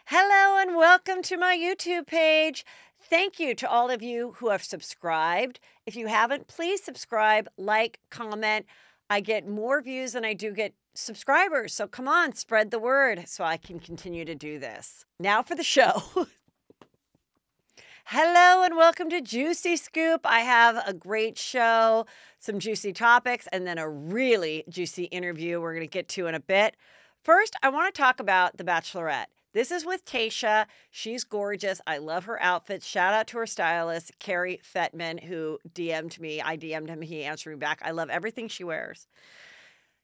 Hello and welcome to my YouTube page. Thank you to all of you who have subscribed. If you haven't, please subscribe, like, comment. I get more views than I do get subscribers. So come on, spread the word so I can continue to do this. Now for the show. Hello and welcome to Juicy Scoop. I have a great show, some juicy topics, and then a really juicy interview we're going to get to in a bit. First, I want to talk about The Bachelorette. This is with Tayshia. She's gorgeous. I love her outfits. Shout out to her stylist, Carrie Fettman, who DM'd me. I DM'd him. He answered me back. I love everything she wears.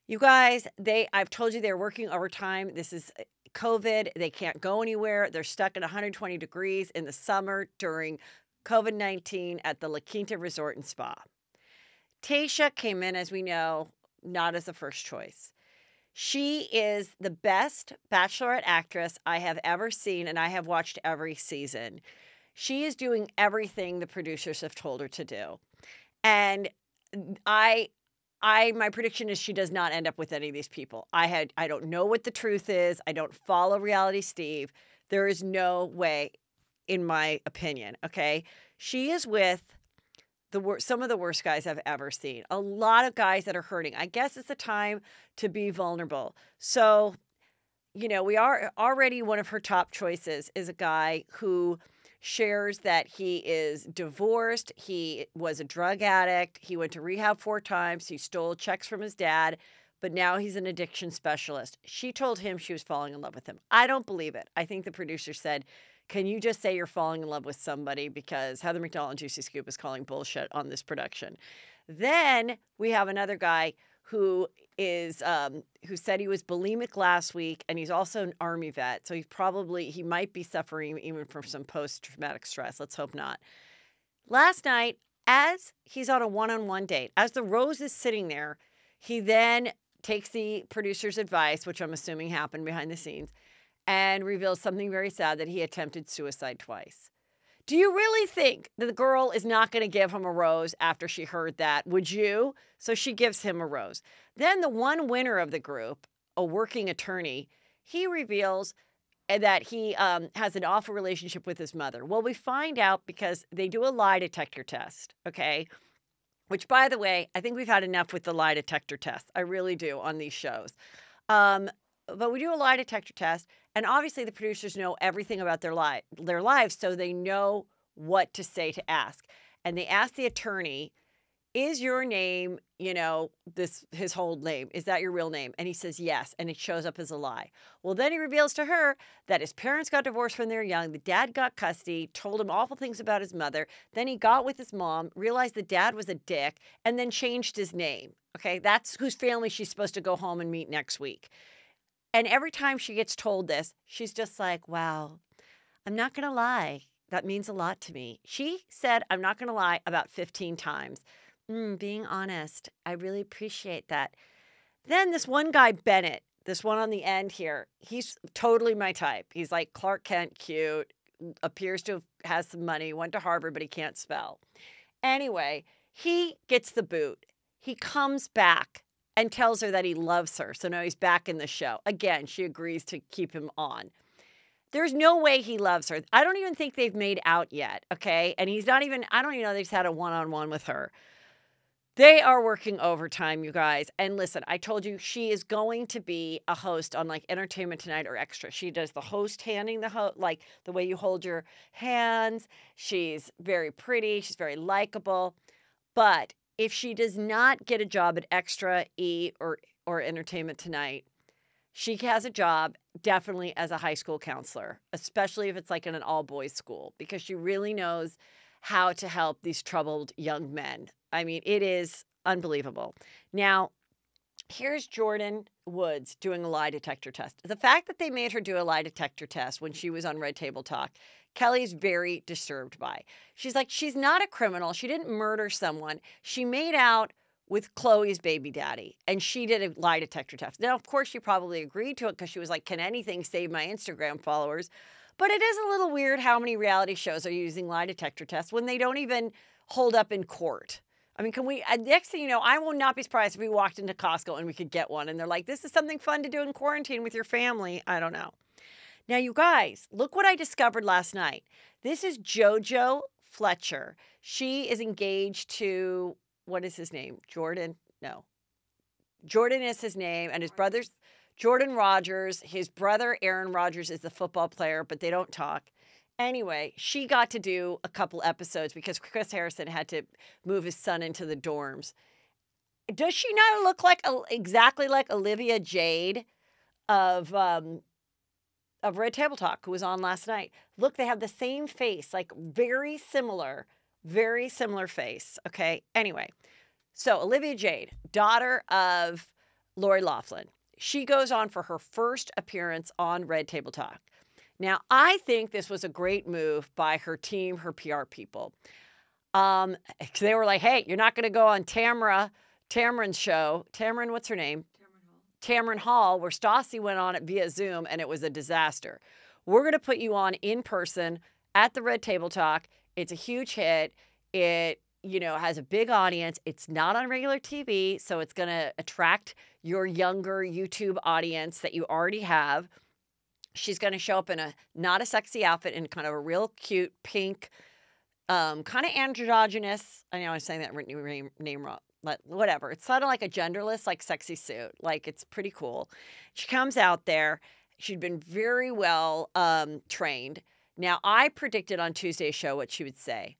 You guys, I've told you they're working overtime. This is COVID. They can't go anywhere. They're stuck at 120 degrees in the summer during COVID-19 at the La Quinta Resort and Spa. Tayshia came in, as we know, not as the first choice. She is the best Bachelorette actress I have ever seen, and I have watched every season. She is doing everything the producers have told her to do. And my prediction is she does not end up with any of these people. I don't know what the truth is. I don't follow Reality Steve. There is no way, in my opinion, okay? She is with some of the worst guys I've ever seen. A lot of guys that are hurting. I guess it's a time to be vulnerable. So, we are already one of her top choices is a guy who shares that he is divorced. He was a drug addict. He went to rehab 4 times. He stole checks from his dad, but now he's an addiction specialist. She told him she was falling in love with him. I don't believe it. I think the producer said, can you just say you're falling in love with somebody, because Heather McDonald and Juicy Scoop is calling bullshit on this production. Then we have another guy who said he was bulimic last week, and he's also an Army vet. So he might be suffering even from some post-traumatic stress. Let's hope not. Last night, as he's on a one-on-one date, as the rose is sitting there, he then takes the producer's advice, which I'm assuming happened behind the scenes, and reveals something very sad, that he attempted suicide twice. Do you really think that the girl is not going to give him a rose after she heard that? Would you? So she gives him a rose. Then the one winner of the group, a working attorney, he reveals that he has an awful relationship with his mother. Well, we find out because they do a lie detector test, okay? Which, by the way, I think we've had enough with the lie detector test. I really do on these shows. But we do a lie detector test, and obviously the producers know everything about their lives, so they know what to say to ask. And they ask the attorney, is your name, his whole name, is that your real name? And he says yes, and it shows up as a lie. Well, then he reveals to her that his parents got divorced when they were young, the dad got custody, told him awful things about his mother, then he got with his mom, realized the dad was a dick, and then changed his name. Okay, that's whose family she's supposed to go home and meet next week. And every time she gets told this, she's just like, wow, I'm not going to lie. That means a lot to me. She said, I'm not going to lie about 15 times. Being honest, I really appreciate that. Then this one guy, Bennett, this one on the end here, he's totally my type. He's like Clark Kent, cute, appears to have some money, went to Harvard, but he can't spell. Anyway, he gets the boot. He comes back and tells her that he loves her. So now he's back in the show. Again, she agrees to keep him on. There's no way he loves her. I don't even think they've made out yet, okay? And I don't even know they've had a one-on-one with her. They are working overtime, you guys. And listen, I told you she is going to be a host on like Entertainment Tonight or Extra. She does the host handing like the way you hold your hands. She's very pretty. She's very likable. But if she does not get a job at Extra, E, or Entertainment Tonight, she has a job definitely as a high school counselor, especially if it's like in an all-boys school, because she really knows how to help these troubled young men. I mean, it is unbelievable. Now, here's Jordan Woods doing a lie detector test. The fact that they made her do a lie detector test when she was on Red Table Talk, Kelly's very disturbed by. She's like, she's not a criminal. She didn't murder someone. She made out with Chloe's baby daddy, and she did a lie detector test. Now, of course, she probably agreed to it because she was like, can anything save my Instagram followers? But it is a little weird how many reality shows are using lie detector tests when they don't even hold up in court. I mean, next thing you know, I will not be surprised if we walked into Costco and we could get one. And they're like, this is something fun to do in quarantine with your family. I don't know. Now, you guys, look what I discovered last night. This is JoJo Fletcher. She is engaged to, what is his name? Jordan? No. Jordan is his name, and his brother's Jordan Rogers. His brother, Aaron Rodgers, is the football player, but they don't talk. Anyway, she got to do a couple episodes because Chris Harrison had to move his son into the dorms. Does she not look like exactly like Olivia Jade of Red Table Talk, who was on last night? Look, they have the same face, like very similar face. Okay. Anyway, so Olivia Jade, daughter of Lori Loughlin, she goes on for her first appearance on Red Table Talk. Now, I think this was a great move by her team, her PR people. They were like, hey, you're not going to go on Tamron's show. Tamron, what's her name? Tamron Hall, where Stassi went on it via Zoom, and it was a disaster. We're going to put you on in person at the Red Table Talk. It's a huge hit. It, has a big audience. It's not on regular TV, so it's going to attract your younger YouTube audience that you already have. She's going to show up in not a sexy outfit, in kind of a real cute pink, kind of androgynous. I know I'm saying that name wrong. Whatever. It's sort of like a genderless, like sexy suit. Like, it's pretty cool. She comes out there. She'd been very well trained. Now, I predicted on Tuesday's show what she would say.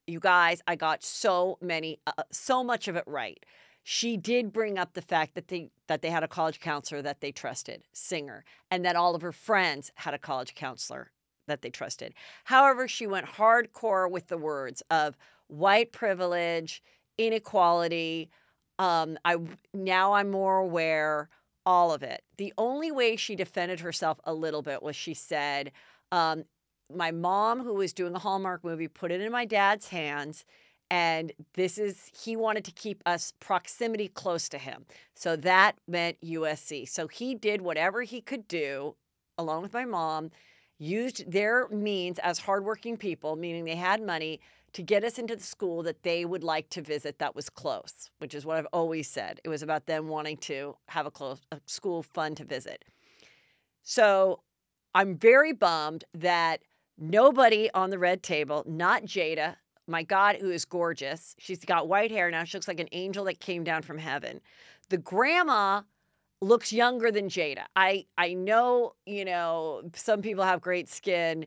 You guys, I got so much of it right. She did bring up the fact that they had a college counselor that they trusted, Singer, and that all of her friends had a college counselor that they trusted. However, she went hardcore with the words of white privilege, inequality. I'm more aware, all of it. The only way she defended herself a little bit was she said, my mom, who was doing a Hallmark movie, put it in my dad's hands. And he wanted to keep us proximity close to him. So that meant USC. So he did whatever he could do, along with my mom, used their means as hardworking people, meaning they had money, to get us into the school that they would like to visit that was close, which is what I've always said. It was about them wanting to have a school fun to visit. So I'm very bummed that nobody on the Red Table, not Jada, my God, who is gorgeous. She's got white hair now. She looks like an angel that came down from heaven. The grandma looks younger than Jada. I know, some people have great skin,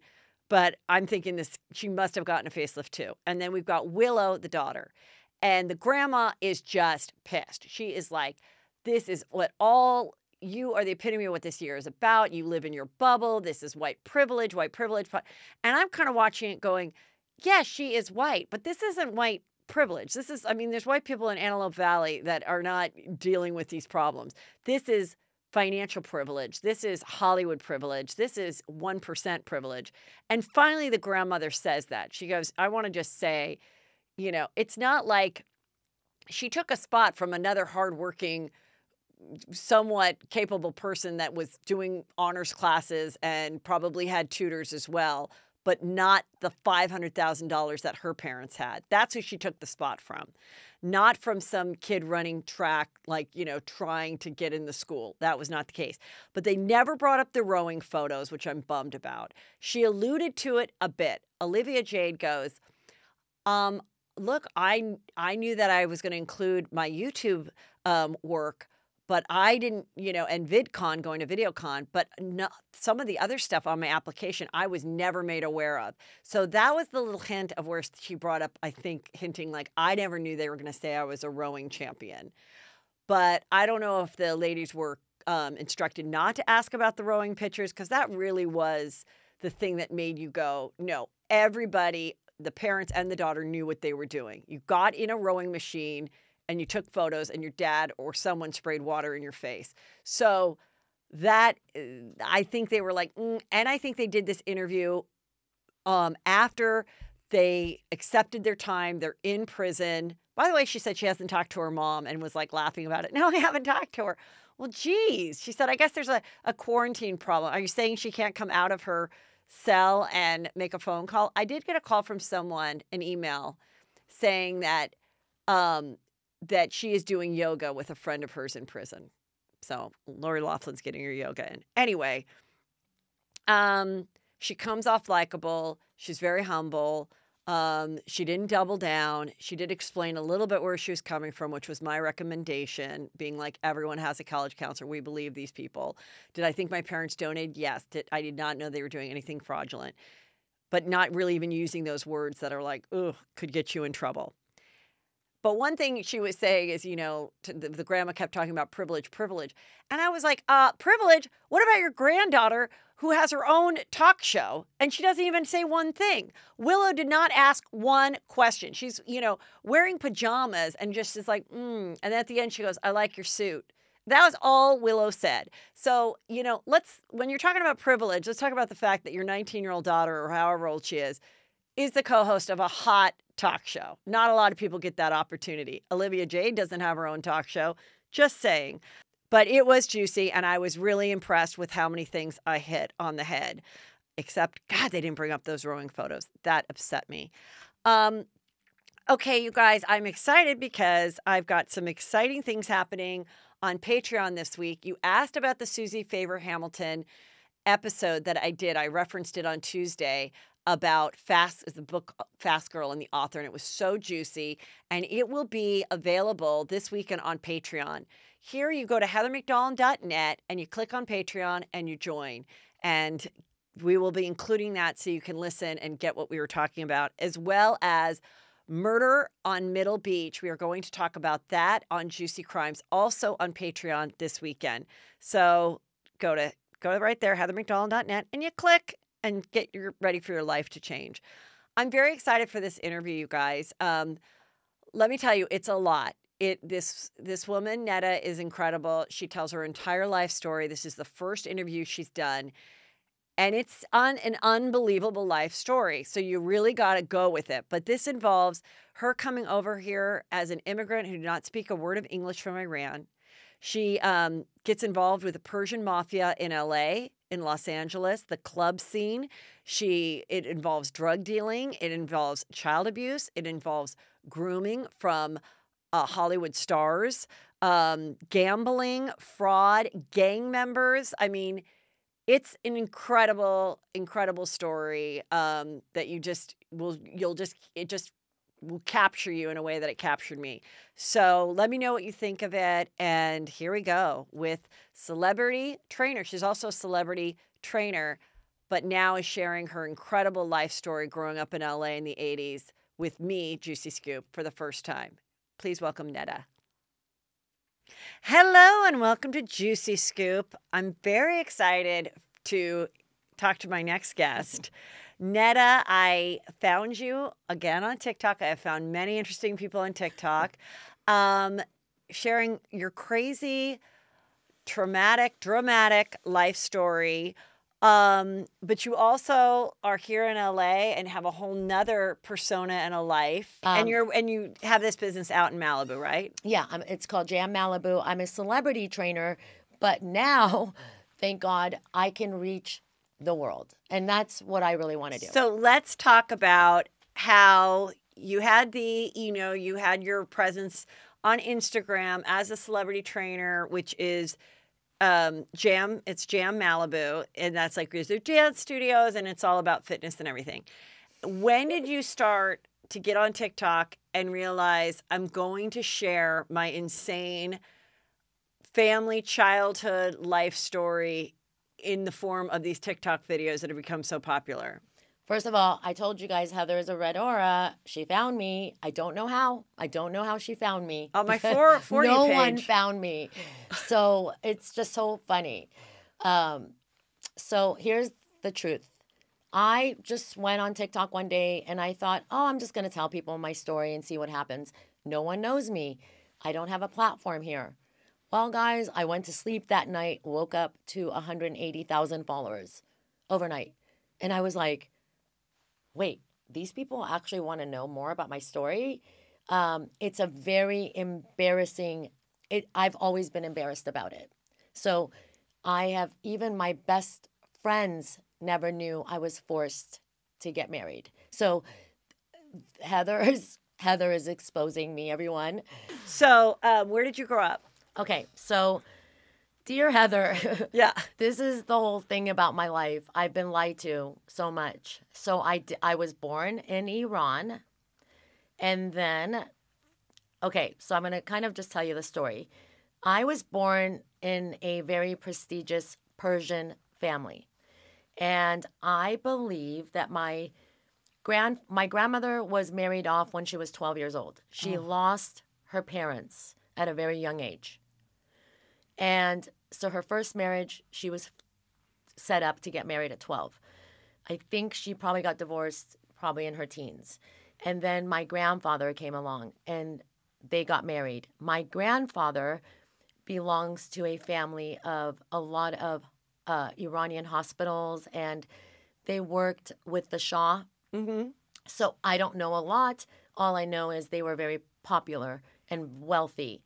but I'm thinking she must have gotten a facelift too. And then we've got Willow, the daughter. And the grandma is just pissed. She is like, this is you are the epitome of what this year is about. You live in your bubble. This is white privilege. And I'm kind of watching it going, yes, she is white, but this isn't white privilege. There's white people in Antelope Valley that are not dealing with these problems. This is financial privilege. This is Hollywood privilege. This is 1% privilege. And finally, the grandmother says that. She goes, I want to just say, it's not like she took a spot from another hardworking, somewhat capable person that was doing honors classes and probably had tutors as well, but not the $500,000 that her parents had. That's who she took the spot from. Not from some kid running track, trying to get in the school. That was not the case. But they never brought up the rowing photos, which I'm bummed about. She alluded to it a bit. Olivia Jade goes, look, I knew that I was going to include my YouTube work, but I didn't, and VidCon, going to VideoCon, but some of the other stuff on my application I was never made aware of. So that was the little hint of where she brought up, I think, hinting like, I never knew they were going to say I was a rowing champion. But I don't know if the ladies were instructed not to ask about the rowing pictures, because that really was the thing that made you go, no, everybody, the parents and the daughter, knew what they were doing. You got in a rowing machine and you took photos, and your dad or someone sprayed water in your face. So that, I think they were like, and I think they did this interview after they accepted their time. They're in prison. By the way, she said she hasn't talked to her mom and was like laughing about it. No, I haven't talked to her. Well, geez. She said, I guess there's a quarantine problem. Are you saying she can't come out of her cell and make a phone call? I did get a call from someone, an email, saying that that she is doing yoga with a friend of hers in prison. So Lori Loughlin's getting her yoga in. Anyway, She comes off likable. She's very humble. She didn't double down. She did explain a little bit where she was coming from, which was my recommendation, being like, everyone has a college counselor. We believe these people. Did I think my parents donated? Yes. I did not know they were doing anything fraudulent, but not really even using those words that are like, ugh, could get you in trouble. But one thing she was saying is, the grandma kept talking about privilege. And I was like, privilege? What about your granddaughter who has her own talk show and she doesn't even say one thing? Willow did not ask one question. She's, wearing pajamas and just is like, And then at the end she goes, I like your suit. That was all Willow said. So, when you're talking about privilege, let's talk about the fact that your 19-year-old daughter, or however old she is the co-host of a hot talk show. Not a lot of people get that opportunity. Olivia Jade doesn't have her own talk show. Just saying. But it was juicy, and I was really impressed with how many things I hit on the head. Except, God, they didn't bring up those rowing photos. That upset me. Okay, you guys, I'm excited because I've got some exciting things happening on Patreon this week. You asked about the Susie Favor Hamilton episode that I did. I referenced it on Tuesday about the book Fast Girl and the author, and it was so juicy, and it will be available this weekend on Patreon. Here you go to heathermcdonald.net and you click on Patreon and you join, and we will be including that so you can listen and get what we were talking about, as well as Murder on Middle Beach. We are going to talk about that on Juicy Crimes, also on Patreon this weekend. So go right there, heathermcdonald.net, and you click and get ready for your life to change. I'm very excited for this interview, you guys. Let me tell you, it's a lot. This woman, Neda, is incredible. She tells her entire life story. This is the first interview she's done, and it's on an unbelievable life story. So you really got to go with it. But this involves her coming over here as an immigrant who did not speak a word of English from Iran. She gets involved with the Persian mafia in LA, in Los Angeles, the club scene. It involves drug dealing. It involves child abuse. It involves grooming from Hollywood stars, gambling, fraud, gang members. I mean, it's an incredible, incredible story that it just will capture you in a way that it captured me. So let me know what you think of it. And here we go with celebrity trainer. She's also a celebrity trainer, but now is sharing her incredible life story growing up in LA in the 80s with me, Juicy Scoop, for the first time. Please welcome Neda. Hello and welcome to Juicy Scoop. I'm very excited to talk to my next guest. Neda, I found you again on TikTok. I have found many interesting people on TikTok sharing your crazy, traumatic, dramatic life story. But you also are here in LA and have a whole nother persona and a life. And you have this business out in Malibu, right? Yeah, it's called Jam Malibu. I'm a celebrity trainer, but now, thank God, I can reach the world. And that's what I really want to do. So let's talk about how you had you had your presence on Instagram as a celebrity trainer, which is Jam Malibu. And that's like there's dance studios and it's all about fitness and everything. When did you start to get on TikTok and realize I'm going to share my insane family, childhood, life story in the form of these TikTok videos that have become so popular? First of all, I told you guys Heather is a red aura. She found me. I don't know how. She found me. On my for you no page. One found me. So it's just so funny. So here's the truth. I just went on TikTok one day and I thought, I'm just going to tell people my story and see what happens. No one knows me. I don't have a platform here. Well, guys, I went to sleep that night, woke up to 180,000 followers overnight. And I was like, wait, these people actually want to know more about my story? It's a very embarrassing, I've always been embarrassed about it. So even my best friends never knew I was forced to get married. So Heather is exposing me, everyone. So where did you grow up? Okay, so Dear Heather, Yeah. this is the whole thing about my life. I've been lied to so much. So I was born in Iran. And then, okay, so I'm going to kind of just tell you the story. I was born in a very prestigious Persian family. And I believe that my grandmother was married off when she was 12 years old. She lost her parents at a very young age. And so her first marriage, she was set up to get married at 12. I think she probably got divorced probably in her teens. And then my grandfather came along and they got married. My grandfather belongs to a family of a lot of Iranian hospitals, and they worked with the Shah. Mm-hmm. So I don't know a lot. All I know is they were very popular and wealthy.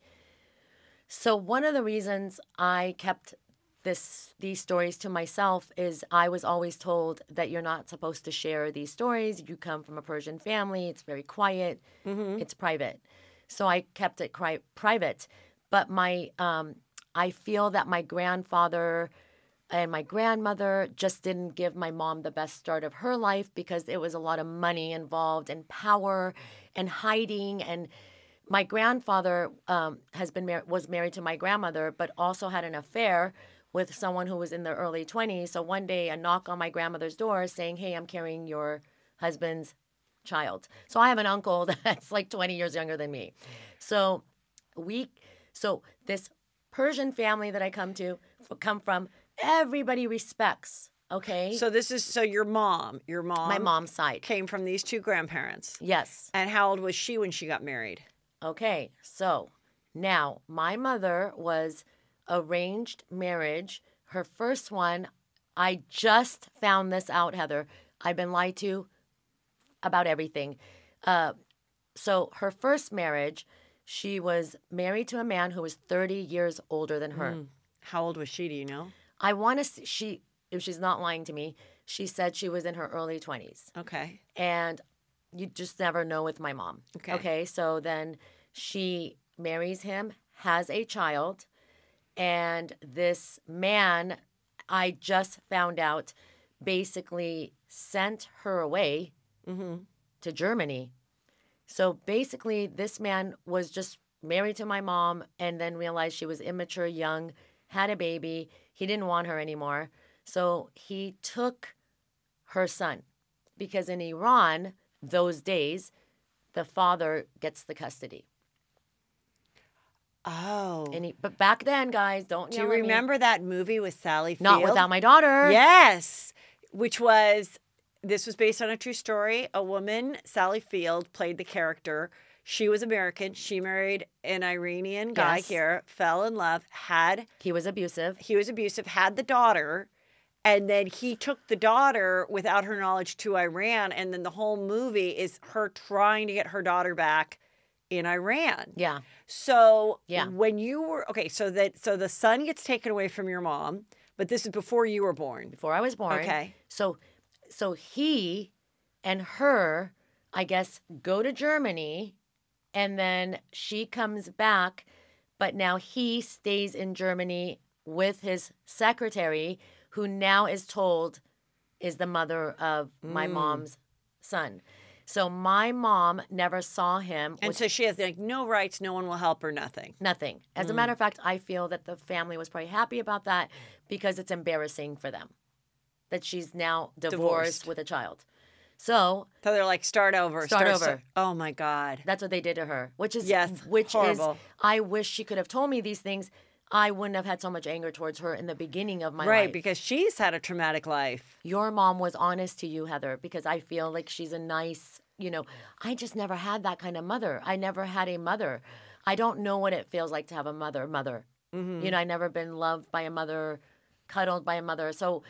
So one of the reasons I kept these stories to myself is I was always told that you're not supposed to share these stories. You come from a Persian family. It's very quiet. It's private. So I kept it private. But I feel that my grandfather and my grandmother just didn't give my mom the best start of her life because there was a lot of money involved and power and hiding. And my grandfather was married to my grandmother, but also had an affair with someone who was in their early 20s. So one day, a knock on my grandmother's door saying, "Hey, I'm carrying your husband's child." So I have an uncle that's like 20 years younger than me. So this Persian family that I come from, everybody respects. Okay. So your mom, My mom's side came from these two grandparents. Yes. And how old was she when she got married? Okay. So now my mother was arranged marriage. Her first one, I just found this out, Heather. I've been lied to about everything. So her first marriage, she was married to a man who was 30 years older than her. How old was she? Do you know? I want to. If she's not lying to me, she said she was in her early 20s. Okay. And you just never know with my mom. Okay. So then she marries him, has a child, and this man, I just found out, basically sent her away to Germany. So basically, this man was just married to my mom and then realized she was immature, young, had a baby. He didn't want her anymore. So he took her son because in Iran, those days, the father gets the custody. Oh. But back then, guys, don't Do yell you at me. remember that movie with Sally Field? Not Without My Daughter. Yes. This was based on a true story. A woman, Sally Field, played the character. She was American. She married an Iranian guy Yes. here, fell in love, He was abusive. had the daughter, and then he took the daughter without her knowledge to Iran, and then the whole movie is her trying to get her daughter back in Iran. Yeah. So Yeah. when you were so the son gets taken away from your mom, but this is before you were born. Before I was born. Okay. So he and her, I guess, go to Germany, and then she comes back, but now he stays in Germany with his secretary, who now is told is the mother of my mom's son. So my mom never saw him. And so she has no rights, no one will help her, nothing. Nothing. As a matter of fact, I feel that the family was probably happy about that because it's embarrassing for them that she's now divorced with a child. So they're like, start over. Start over. Oh my God. That's what they did to her, which is horrible. I wish she could have told me these things. I wouldn't have had so much anger towards her in the beginning of my life. Right, because she's had a traumatic life. Your mom was honest to you, Heather, because I feel like she's a nice, I just never had that kind of mother. I never had a mother. I don't know what it feels like to have a mother. Mm-hmm. I never been loved by a mother, cuddled by a mother. So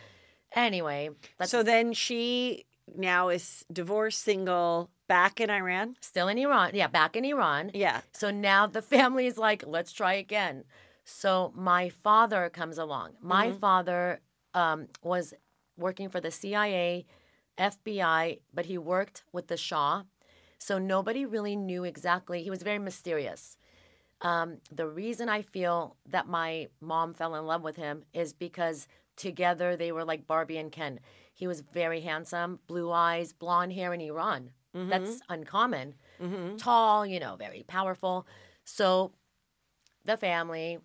anyway. So then she now is divorced, single, back in Iran? Still in Iran. Yeah, back in Iran. Yeah. So now the family is like, let's try again. So my father comes along. My father was working for the CIA, FBI, but he worked with the Shah. So nobody really knew exactly. He was very mysterious. The reason I feel that my mom fell in love with him is because together they were like Barbie and Ken. He was very handsome, blue eyes, blonde hair in Iran. That's uncommon. Tall, very powerful. So the family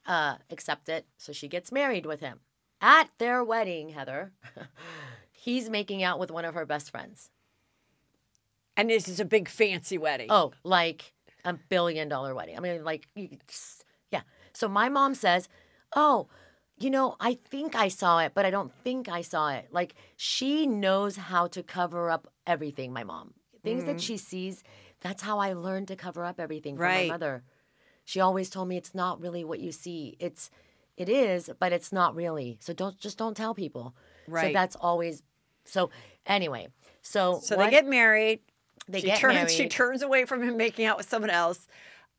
accept it. So she gets married with him. At their wedding, Heather, he's making out with one of her best friends. And this is a big fancy wedding. Oh, like $1 billion wedding. I mean, yeah. So my mom says, oh, I think I saw it, but I don't think I saw it. Like, she knows how to cover up everything, my mom. Things that she sees, that's how I learned to cover up everything from my mother. She always told me it's not really what you see. It is, but it's not really. So don't tell people. Right. So that's always, so anyway. So they get married. Married. She turns away from him making out with someone else.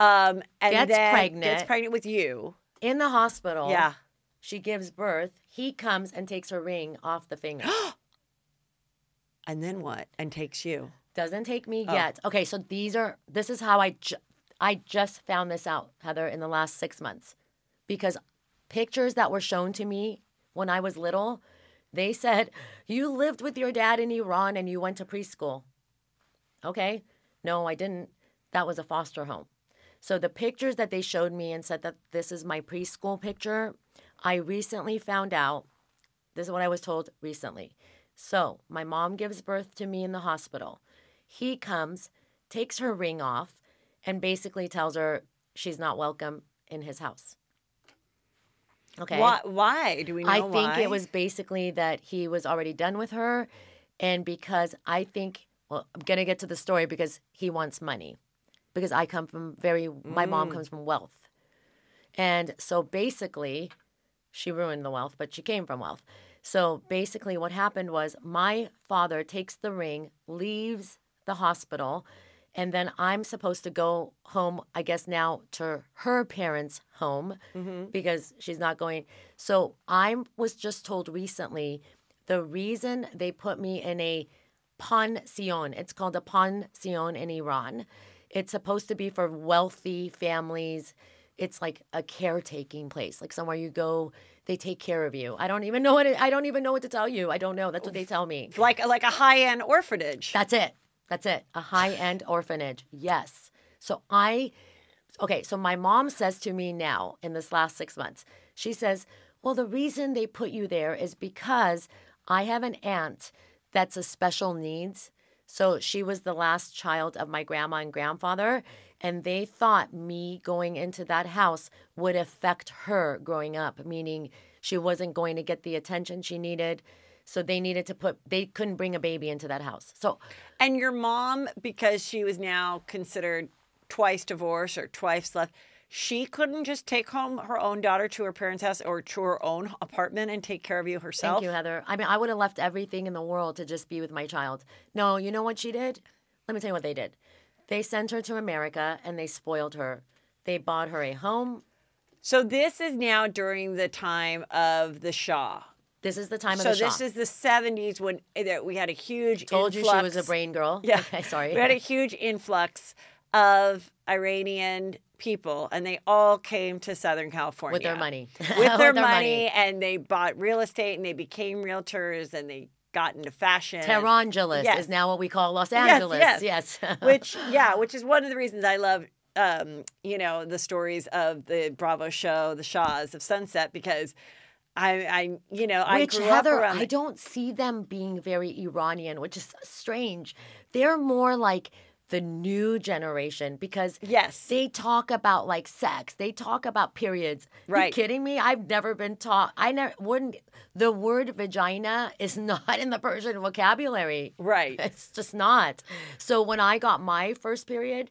And gets pregnant with you. In the hospital. Yeah. She gives birth. He comes and takes her ring off the finger. And then what? And takes you. Doesn't take me yet. Okay, so this is how I just found this out, Heather, in the last 6 months. Because pictures that were shown to me when I was little, they said, you lived with your dad in Iran and you went to preschool. Okay. No, I didn't. That was a foster home. So the pictures that they showed me and said that this is my preschool picture, I recently found out, this is what I was told recently. So my mom gives birth to me in the hospital. He comes, takes her ring off, and basically tells her she's not welcome in his house. Okay. Why? Do we know why? I think it was basically that he was already done with her. And because I think, well, I'm going to get to the story because he wants money. Because I come from my mom comes from wealth. And so basically, she ruined the wealth, but she came from wealth. So basically what happened was my father takes the ring, leaves the hospital, and then I'm supposed to go home, I guess now, to her parents' home because she's not going. So I was just told recently the reason they put me in a pension, it's called a pension in Iran. It's supposed to be for wealthy families. It's like a caretaking place, like somewhere you go, they take care of you. I don't even know what to tell you. I don't know. That's what they tell me. Like a high-end orphanage. That's it. A high-end orphanage. Yes. So my mom says to me now in this last 6 months, she says, well, the reason they put you there is because I have an aunt that's a special needs. So she was the last child of my grandma and grandfather, and they thought me going into that house would affect her growing up, meaning she wasn't going to get the attention she needed. So they couldn't bring a baby into that house. So, and your mom, because she was now considered twice divorced or twice left, she couldn't just take home her own daughter to her parents' house or to her own apartment and take care of you herself? Thank you, Heather. I mean, I would have left everything in the world to just be with my child. No, you know what she did? Let me tell you what they did. They sent her to America and they spoiled her. They bought her a home. So this is now during the time of the Shah. This is the time of the Shah. So this is the 70s when we had a huge influx. Told you she was a brain girl. Yeah. Okay, sorry. We had a huge influx of Iranian people, and they all came to Southern California. With their money. With their money, and they bought real estate, and they became realtors, and they got into fashion. Tehrangeles is now what we call Los Angeles. Yes. which is one of the reasons I love, the stories of the Bravo show, The Shahs of Sunset, because I grew up around. I don't see them being very Iranian, which is strange. They're more like the new generation because they talk about like sex. They talk about periods. Right. You kidding me? I've never been taught. The word vagina is not in the Persian vocabulary. Right. It's just not. So when I got my first period,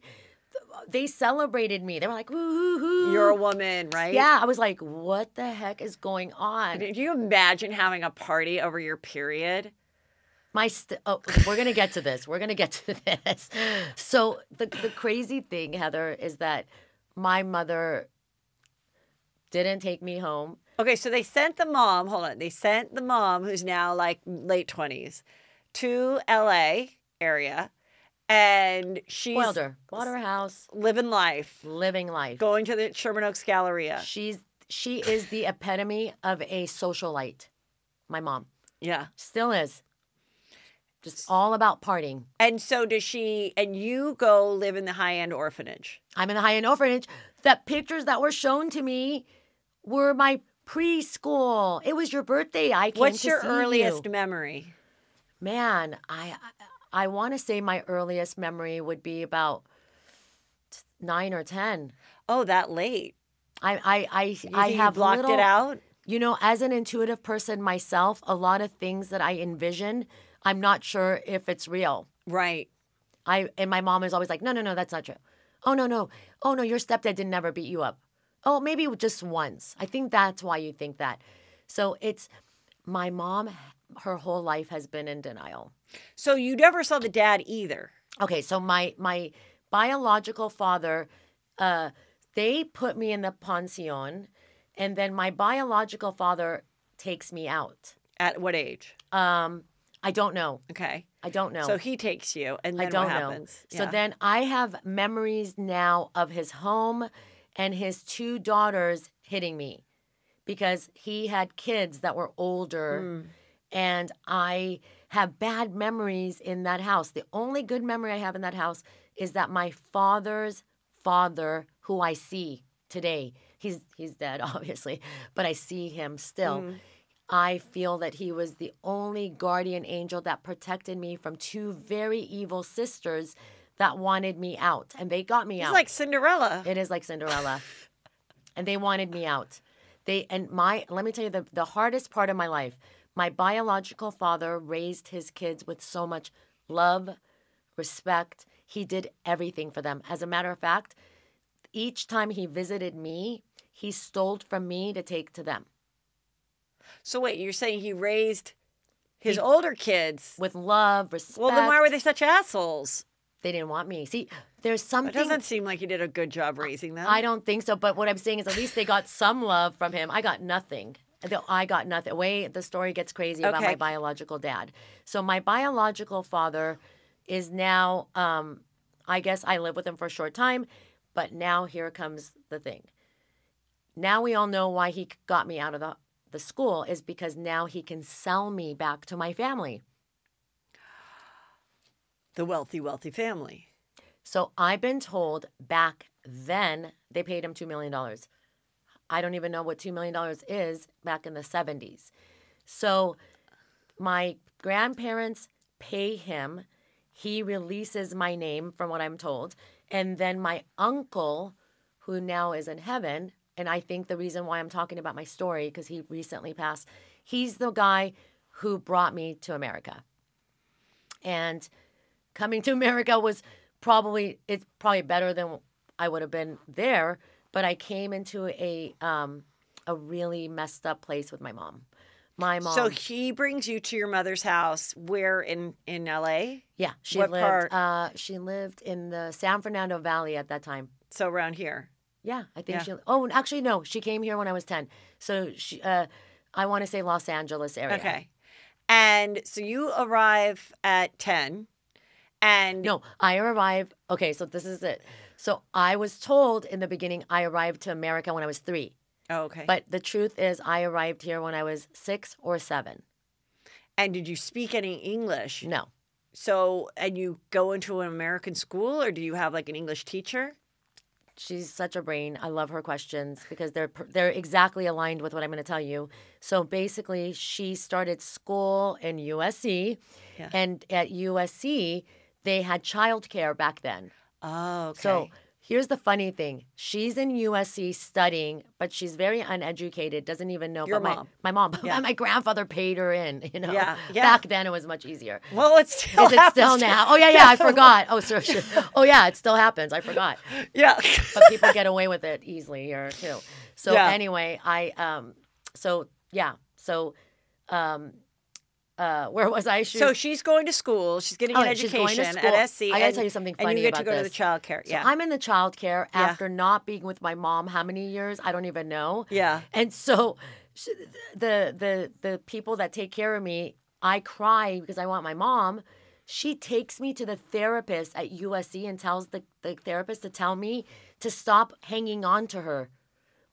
they celebrated me. They were like, woo-hoo-hoo. You're a woman, right? Yeah. I was like, what the heck is going on? Did you imagine having a party over your period? We're going to get to this. So the crazy thing, Heather, is that my mother didn't take me home. Okay, so they sent the mom, who's now like late 20s, to LA area. And she's Spoiled her. Bought her a house. living life, Living life. going to the Sherman Oaks Galleria. She is the epitome of a socialite. My mom. Yeah. Still is. Just all about partying. And so does she, and you go live in the high-end orphanage. I'm in the high-end orphanage. The pictures that were shown to me were my preschool. It was your birthday. I came to see you. What's your earliest memory? Man, I want to say my earliest memory would be about 9 or 10. Oh, that late. I You have blocked it out? You know, as an intuitive person myself, a lot of things that I envision, I'm not sure if it's real. Right. And my mom is always like, no, that's not true. Oh, no. Oh, no, your stepdad didn't never beat you up. Oh, maybe just once. I think that's why you think that. So it's my mom, her whole life has been in denial. So you never saw the dad either? Okay, so my biological father, they put me in the pension, and then my biological father takes me out. At what age? I don't know. Okay. I don't know. So he takes you, and then I don't what know. happens? So then I have memories now of his home and his 2 daughters hitting me because he had kids that were older, and I have bad memories in that house. The only good memory I have in that house is that my father's father, who I see today, he's dead, obviously, but I see him still. I feel that he was the only guardian angel that protected me from 2 very evil sisters that wanted me out. And they got me out. It's like Cinderella. It is like Cinderella. And they wanted me out. Let me tell you the hardest part of my life. My biological father raised his kids with so much love, respect. He did everything for them. As a matter of fact, each time he visited me, he stole from me to take to them. So wait, you're saying he raised his older kids with love, respect. Well, then why were they such assholes? They didn't want me. See, there's something. It doesn't seem like he did a good job raising them. I don't think so. But what I'm saying is at least they got some love from him. I got nothing. I got nothing. The story gets crazy about my biological dad. So my biological father is now, I guess I lived with him for a short time, but now here comes the thing. Now we all know why he got me out of the school is because now he can sell me back to my family. The wealthy, wealthy family. So I've been told back then they paid him $2 million. I don't even know what $2 million is back in the 70s. So my grandparents pay him. He releases my name from what I'm told. And then my uncle, who now is in heaven, and I think the reason why I'm talking about my story, because he recently passed, he's the guy who brought me to America. And coming to America was probably better than I would have been there, but I came into a really messed up place with my mom. My mom. So he brings you to your mother's house where in LA? Yeah, she lived in the San Fernando Valley at that time. So around here. Yeah, I think actually no, she came here when I was 10. So she I want to say Los Angeles area. Okay. And so you arrive at 10 and no, I arrived. Okay, so this is it. So I was told in the beginning I arrived to America when I was 3. Oh, okay. But the truth is I arrived here when I was 6 or 7. And did you speak any English? No. So, and you go into an American school or do you have like an English teacher? She's such a brain. I love her questions because they're exactly aligned with what I'm going to tell you. So basically, she started school in USC, and at USC, they had childcare back then. Oh, okay. So here's the funny thing. She's in USC studying, but she's very uneducated, doesn't even know. Your mom. My mom. Yeah. My grandfather paid her in, you know. Yeah. Back then, it was much easier. Well, it still Is it still now? Oh, yeah, I forgot. Oh, sure. Oh, yeah, it still happens. I forgot. Yeah. But people get away with it easily here, too. So anyway, where was I? So she's going to school. She's getting an education at SC. I got to tell you something funny about this. And you get to go to the child care. So I'm in the child care after not being with my mom how many years? I don't even know. Yeah. And so the people that take care of me, I cry because I want my mom. She takes me to the therapist at USC and tells the therapist to tell me to stop hanging on to her.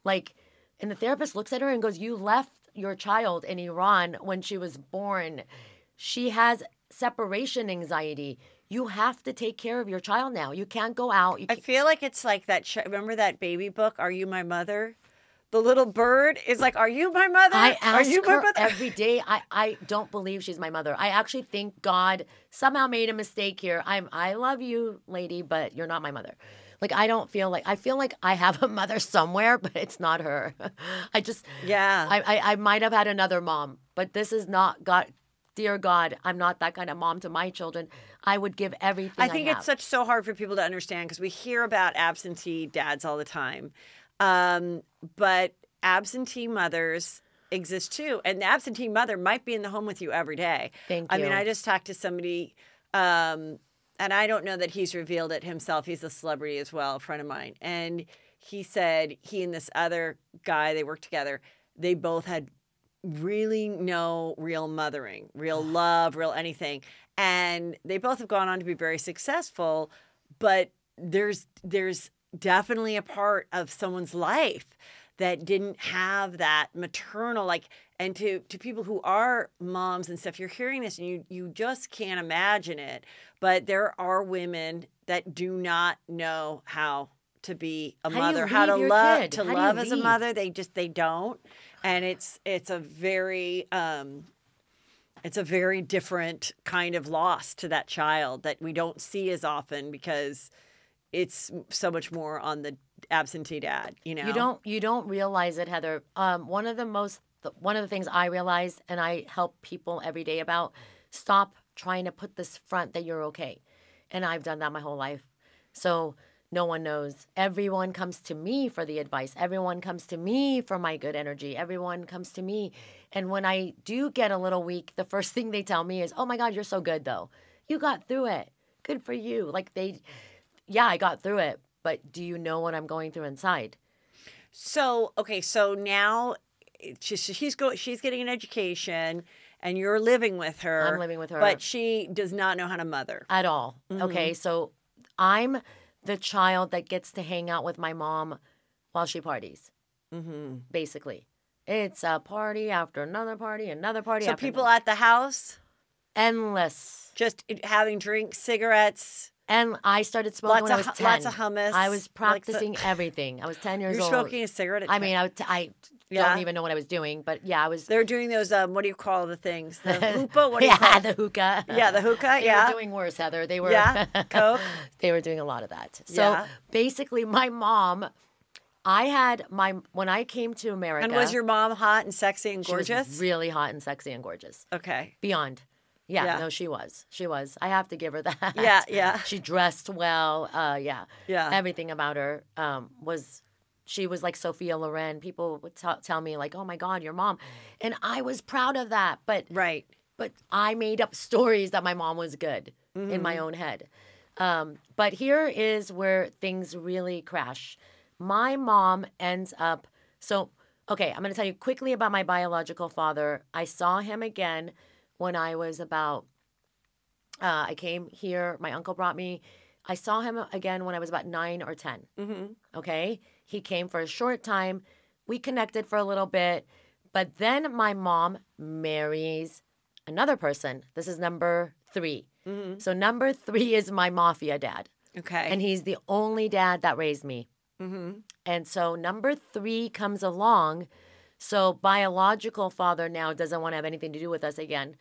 Like, and the therapist looks at her and goes, you left your child in Iran when she was born. She has separation anxiety. You have to take care of your child now. You can't go out. I feel like it's like that. Remember that baby book, Are You My Mother? The little bird is like, are you my mother? I ask are you my her mother? every day. I don't believe she's my mother. I actually think God somehow made a mistake here. I love you, lady, but you're not my mother. Like, I feel like I have a mother somewhere, but it's not her. I might have had another mom, but this is not God. Dear God, I'm not that kind of mom to my children. I would give everything I think have. it's so hard for people to understand because we hear about absentee dads all the time. But absentee mothers exist too. And the absentee mother might be in the home with you every day. Thank you. I mean, I just talked to somebody, and I don't know that he's revealed it himself. He's a celebrity as well, a friend of mine. And he said he and this other guy, they worked together. They both had really no real mothering, real love, real anything. And they both have gone on to be very successful, but there's definitely a part of someone's life that didn't have that maternal, like, and to people who are moms and stuff, you're hearing this and you just can't imagine it. But there are women that do not know how to be a mother, how to love as a mother. They don't. And it's a very different kind of loss to that child that we don't see as often because it's so much more on the absentee dad, you know. You don't realize it, Heather. One of the things I realize, and I help people every day about, stop trying to put this front that you're okay. And I've done that my whole life. So no one knows. Everyone comes to me for the advice. Everyone comes to me for my good energy. Everyone comes to me. And when I do get a little weak, the first thing they tell me is, oh my God, you're so good though. You got through it. Good for you. Like yeah, I got through it, but do you know what I'm going through inside? So, okay, so now she's getting an education and you're living with her. I'm living with her. But she does not know how to mother. At all. Mm-hmm. Okay, so I'm the child that gets to hang out with my mom while she parties, basically. It's a party after another party, another party so after people at the house? Endless. Just having drinks, cigarettes? And I started smoking when I was 10. Lots of hummus. I was practicing everything. I was 10 years old. You're smoking a cigarette at 10? I mean, I don't even know what I was doing, but yeah, I was. They were doing those, what do you call the things? The hookah? What do you call it? The hookah. Yeah, the hookah, They were doing worse, Heather. They were. Yeah, Coke? They were doing a lot of that. So basically, my mom, when I came to America. And was your mom hot and sexy and gorgeous? She was really hot and sexy and gorgeous. Okay. Beyond. Yeah, no, she was. She was. I have to give her that. Yeah. She dressed well. Yeah. Everything about her she was like Sophia Loren. People would tell me like, oh my God, your mom. And I was proud of that. But I made up stories that my mom was good in my own head. But here is where things really crash. My mom ends up, okay, I'm going to tell you quickly about my biological father. I saw him again when I was about, I came here, my uncle brought me. I saw him again when I was about 9 or 10. Okay? He came for a short time. We connected for a little bit. But then my mom marries another person. This is number 3. So number 3 is my mafia dad. Okay. And he's the only dad that raised me. And so number 3 comes along. So biological father now doesn't want to have anything to do with us again.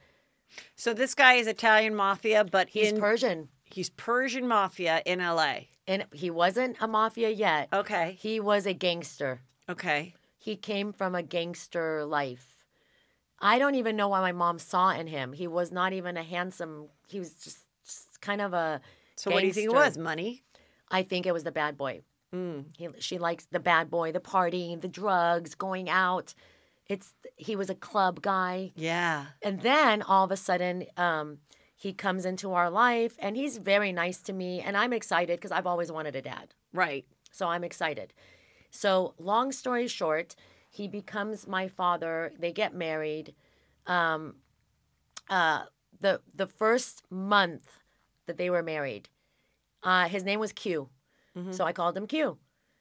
So this guy is Italian mafia, but he's Persian. He's Persian mafia in L.A. And he wasn't a mafia yet. Okay. He was a gangster. Okay. He came from a gangster life. I don't even know what my mom saw in him. He was not even a handsome. He was just kind of a So gangster. What do you think it was? Money? I think it was the bad boy. She likes the bad boy, the partying, the drugs, going out. He was a club guy. Yeah. And then all of a sudden, he comes into our life and he's very nice to me. And I'm excited because I've always wanted a dad. Right. So I'm excited. So long story short, he becomes my father. They get married. the first month that they were married, his name was Q. So I called him Q.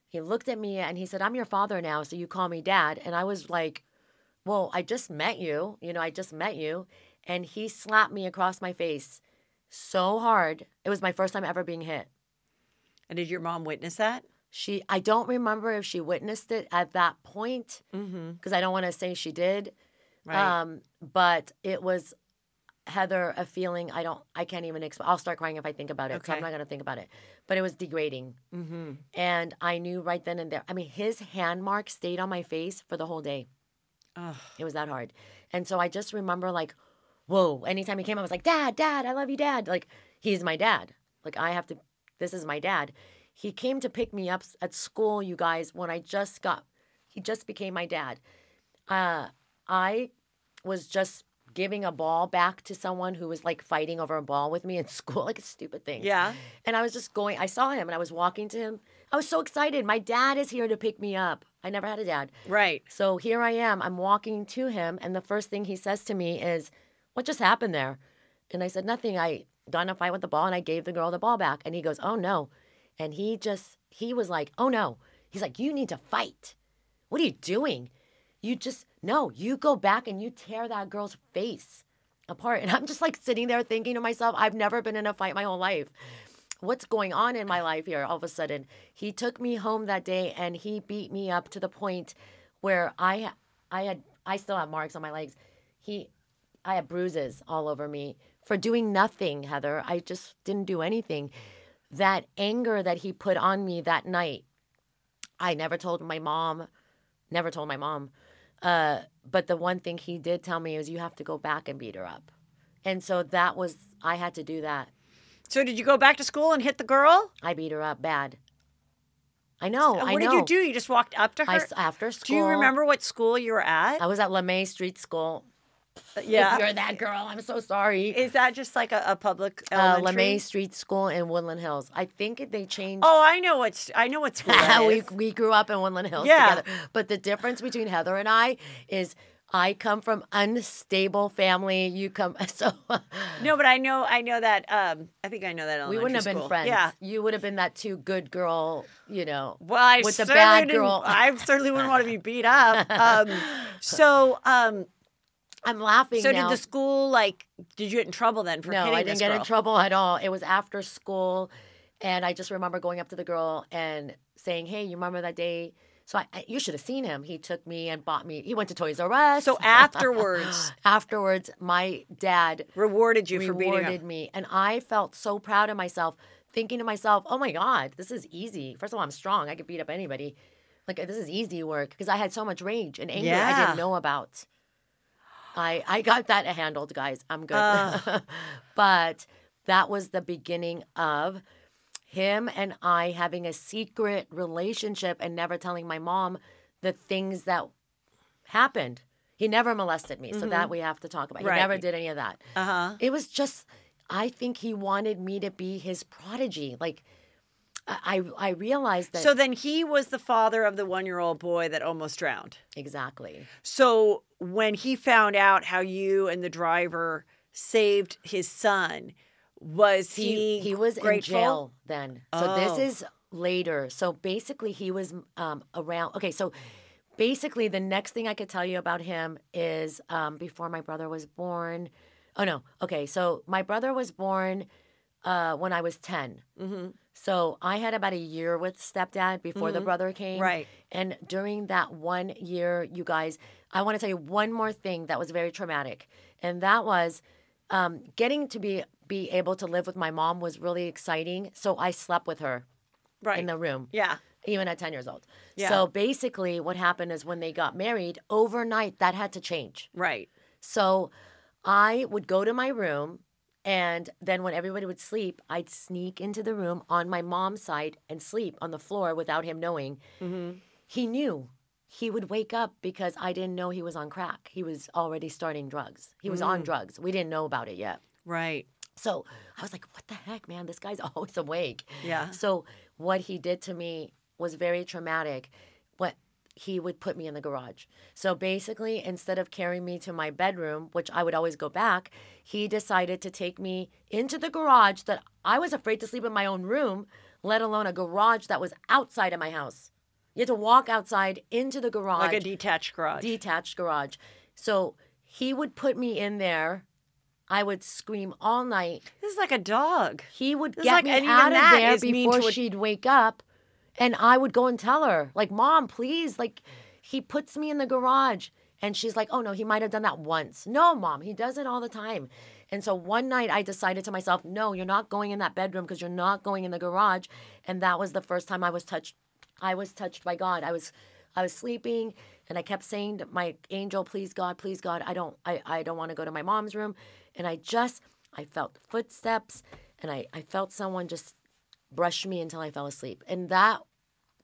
He looked at me and he said, I'm your father now, so you call me dad. And I was like, well, I just met you. I just met you. And he slapped me across my face so hard. It was my first time ever being hit. And did your mom witness that? I don't remember if she witnessed it at that point, because I don't want to say she did. Right. But it was, Heather, a feeling I can't even explain. I'll start crying if I think about it, so I'm not going to think about it. But it was degrading. And I knew right then and there. I mean, his hand mark stayed on my face for the whole day. It was that hard. And so I just remember like, whoa, anytime he came, I was like, Dad, I love you, Dad. Like, he's my dad. Like, this is my dad. He came to pick me up at school, you guys, when he just became my dad. I was just giving a ball back to someone who was like fighting over a ball with me in school, like a stupid thing. Yeah. And I was just I saw him and I was walking to him. I was so excited. My dad is here to pick me up. I never had a dad. Right. So here I am. I'm walking to him. And the first thing he says to me is, what just happened there? And I said, nothing. I got in a fight with the ball and I gave the girl the ball back. And he goes, oh no. And he was like, oh no. He's like, you need to fight. What are you doing? No, you go back and you tear that girl's face apart. And I'm just like sitting there thinking to myself, I've never been in a fight my whole life. What's going on in my life here all of a sudden? He took me home that day and he beat me up to the point where I still have marks on my legs. I had bruises all over me for doing nothing, Heather. I just didn't do anything. That anger that he put on me that night, I never told my mom. But the one thing he did tell me is you have to go back and beat her up. And so I had to do that. So did you go back to school and hit the girl? I beat her up bad. I know. What did you do? You just walked up to her? After school. Do you remember what school you were at? I was at LeMay Street School. Yeah. If you're that girl, I'm so sorry. Is that just like a public elementary? LeMay Street School in Woodland Hills. I think they changed. Oh, I know what school that is. we grew up in Woodland Hills together. But the difference between Heather and I is I come from unstable family. You come so. No, but I know that. I think I know that elementary we wouldn't have school. been friends. Yeah, you would have been that too good girl. Well, with the bad girl. I certainly wouldn't want to be beat up. I'm laughing So now. did the school, did you get in trouble then for hitting this girl? No, I didn't get in trouble at all. It was after school, and I just remember going up to the girl and saying, hey, you remember that day? So you should have seen him. He took me and bought me. He went to Toys R Us. So afterwards. My dad rewarded you for beating him. me. And I felt so proud of myself, thinking to myself, oh my God, this is easy. First of all, I'm strong. I could beat up anybody. Like, this is easy work because I had so much rage and anger I didn't know about. I got that handled, guys. I'm good. But that was the beginning of him and I having a secret relationship and never telling my mom the things that happened. He never molested me, so that we have to talk about. He never did any of that. It was just, I think he wanted me to be his prodigy. Like, I realized that. So then he was the father of the 1-year-old boy that almost drowned. Exactly. So when he found out how you and the driver saved his son, was he was grateful? in jail then. So this is later. So basically he was around. Okay, so basically the next thing I could tell you about him is before my brother was born. Oh, no. Okay, so my brother was born when I was 10. So I had about a year with stepdad before the brother came. Right. And during that 1 year, you guys, I want to tell you one more thing that was very traumatic. And that was getting to be able to live with my mom was really exciting. So I slept with her in the room. Yeah. Even at 10 years old. Yeah. So basically what happened is when they got married, overnight that had to change. Right. So I would go to my room. And then when everybody would sleep, I'd sneak into the room on my mom's side and sleep on the floor without him knowing. He knew. He would wake up because I didn't know he was on crack. He was already starting drugs. He was on drugs. We didn't know about it yet. Right. So I was like, what the heck, man? This guy's always awake. Yeah. So what he did to me was very traumatic. he would put me in the garage. So basically, instead of carrying me to my bedroom, which I would always go back, he decided to take me into the garage that I was afraid to sleep in my own room, let alone a garage that was outside of my house. You had to walk outside into the garage. Like a detached garage. Detached garage. So he would put me in there. I would scream all night. This is like a dog. He would get me out of there before she'd wake up. And I would go and tell her, like, Mom, please. Like, he puts me in the garage. And she's like, oh, no, he might have done that once. No, Mom, he does it all the time. And so one night I decided to myself, no, you're not going in that bedroom because you're not going in the garage. And that was the first time I was touched. I was touched by God. I was sleeping, and I kept saying to my angel, please, God, I don't want to go to my mom's room. And I felt footsteps, and I felt someone just brush me until I fell asleep. And that,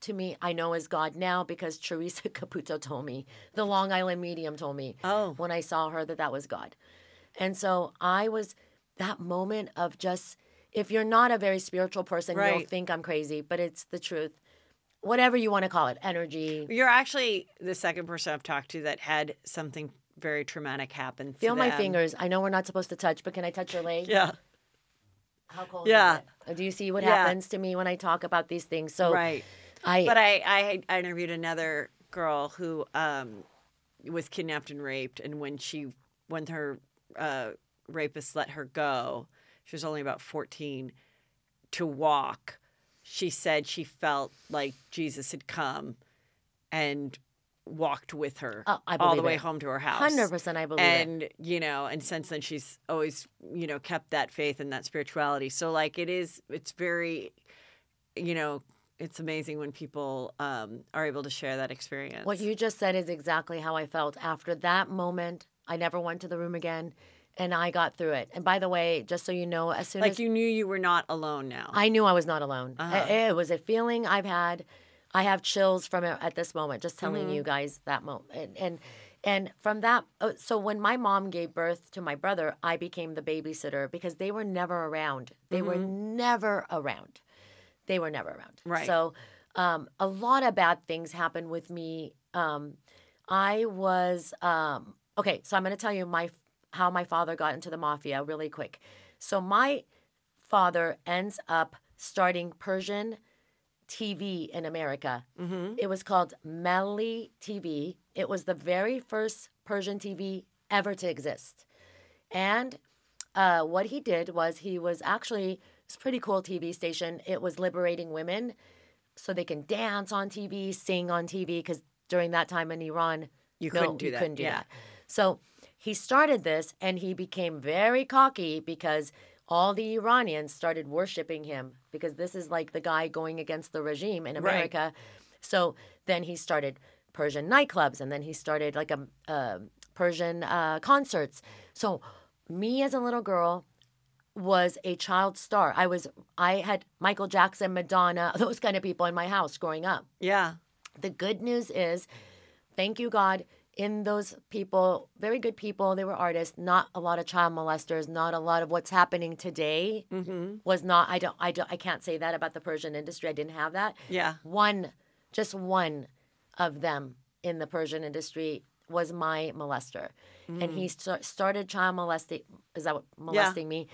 to me, I know is God now because Teresa Caputo told me, the Long Island medium told me when I saw her that was God. And so that moment of just, if you're not a very spiritual person, you'll think I'm crazy, but it's the truth. Whatever you want to call it, energy. You're actually the second person I've talked to that had something very traumatic happen to Feel them. my fingers. I know we're not supposed to touch, but can I touch your leg? Yeah. How cold is it? Do you see what happens to me when I talk about these things? So I interviewed another girl who was kidnapped and raped, and when her rapist let her go, she was only about 14, to walk. She said she felt like Jesus had come and walked with her all the way home to her house. 100% I believe it. And, and since then she's always, kept that faith and that spirituality. So, like, it's very, it's amazing when people are able to share that experience. What you just said is exactly how I felt. After that moment, I never went to the room again. And I got through it. And by the way, just so you know, as soon as... you knew you were not alone now. I knew I was not alone. It was a feeling I've had. I have chills from it at this moment, just telling you guys that moment. And from that... So when my mom gave birth to my brother, I became the babysitter because they were never around. They were never around. They were never around. Right. So a lot of bad things happened with me. I was... okay, so I'm going to tell you how my father got into the mafia really quick. So my father ends up starting Persian TV in America. It was called Melli TV. It was the very first Persian TV ever to exist. And what he did was it's a pretty cool TV station. It was liberating women so they can dance on TV, sing on TV, because during that time in Iran, you couldn't do that. So he started this, and he became very cocky because all the Iranians started worshiping him because this is like the guy going against the regime in America. Right. So then he started Persian nightclubs, and then he started like Persian concerts. So me as a little girl was a child star. I had Michael Jackson, Madonna, those kind of people in my house growing up. Yeah. The good news is, thank you, God, in those people, very good people, they were artists, not a lot of child molesters, not a lot of what's happening today was not, I can't say that about the Persian industry. I didn't have that. Yeah. Just one of them in the Persian industry was my molester. And he started child molesting me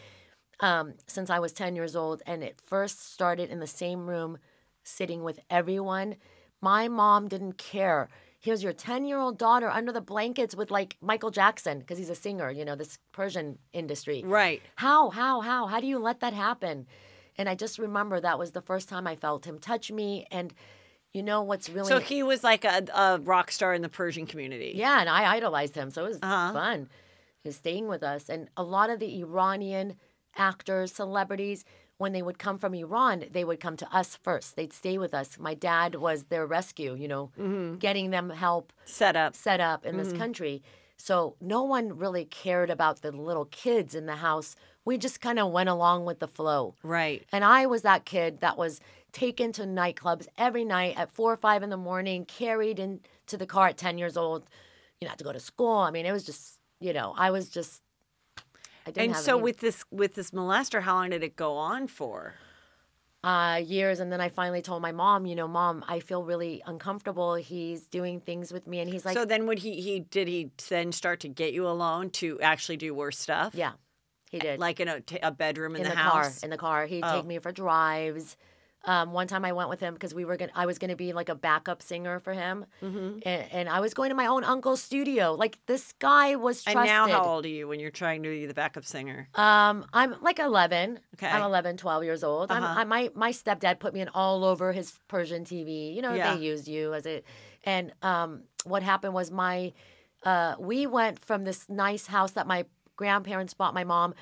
since I was 10 years old. And it first started in the same room, sitting with everyone. My mom didn't care. Here's your 10-year-old daughter under the blankets with, like, Michael Jackson, because he's a singer, this Persian industry. Right. How do you let that happen? And I just remember that was the first time I felt him touch me. And you know what's really... So he was like a rock star in the Persian community. Yeah, and I idolized him, so it was fun. He was staying with us. And a lot of the Iranian actors, celebrities, when they would come from Iran, they would come to us first. They'd stay with us. My dad was their rescue, getting them help set up in this country. So no one really cared about the little kids in the house. We just kind of went along with the flow. Right. And I was that kid that was taken to nightclubs every night at 4 or 5 in the morning, carried into the car at 10 years old, had to go to school. I mean, it was just, I was just... And so with this molester, how long did it go on for? years. And then I finally told my mom, Mom, I feel really uncomfortable. He's doing things with me. And he's like, So then did he then start to get you alone to actually do worse stuff? yeah, he did. Like in a bedroom in the car. house? In the car. He'd take me for drives. One time I went with him because I was gonna be like a backup singer for him, and I was going to my own uncle's studio. Like this guy was trusted. And now how old are you when you're trying to be the backup singer? I'm like 11. Okay. I'm 11, 12 years old. My stepdad put me in all over his Persian TV. Yeah. They used you as a, and what happened was we went from this nice house that my grandparents bought my mom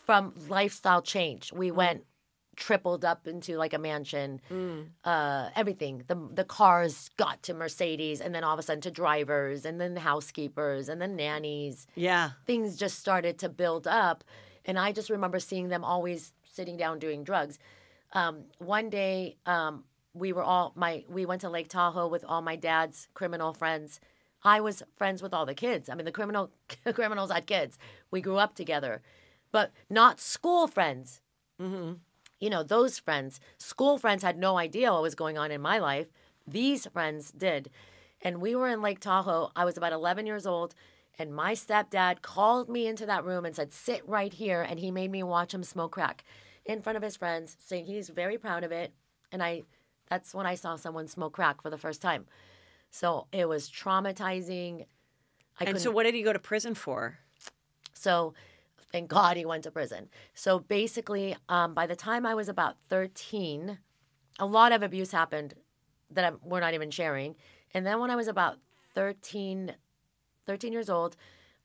from lifestyle change. We went tripled up into like a mansion, everything. The cars got to Mercedes, and then all of a sudden to drivers, and then housekeepers, and then nannies. Yeah. Things just started to build up, and I just remember seeing them always sitting down doing drugs. One day, we went to Lake Tahoe with all my dad's criminal friends. I was friends with all the kids. I mean, the criminals had kids. We grew up together, but not school friends. Mm-hmm. Those friends, school friends had no idea what was going on in my life. These friends did. And we were in Lake Tahoe. I was about 11 years old. And my stepdad called me into that room and said, sit right here. And he made me watch him smoke crack in front of his friends, saying he's very proud of it. And that's when I saw someone smoke crack for the first time. So it was traumatizing. So what did he go to prison for? So thank God he went to prison. So basically, by the time I was about 13, a lot of abuse happened that we're not even sharing. And then when I was about 13 years old,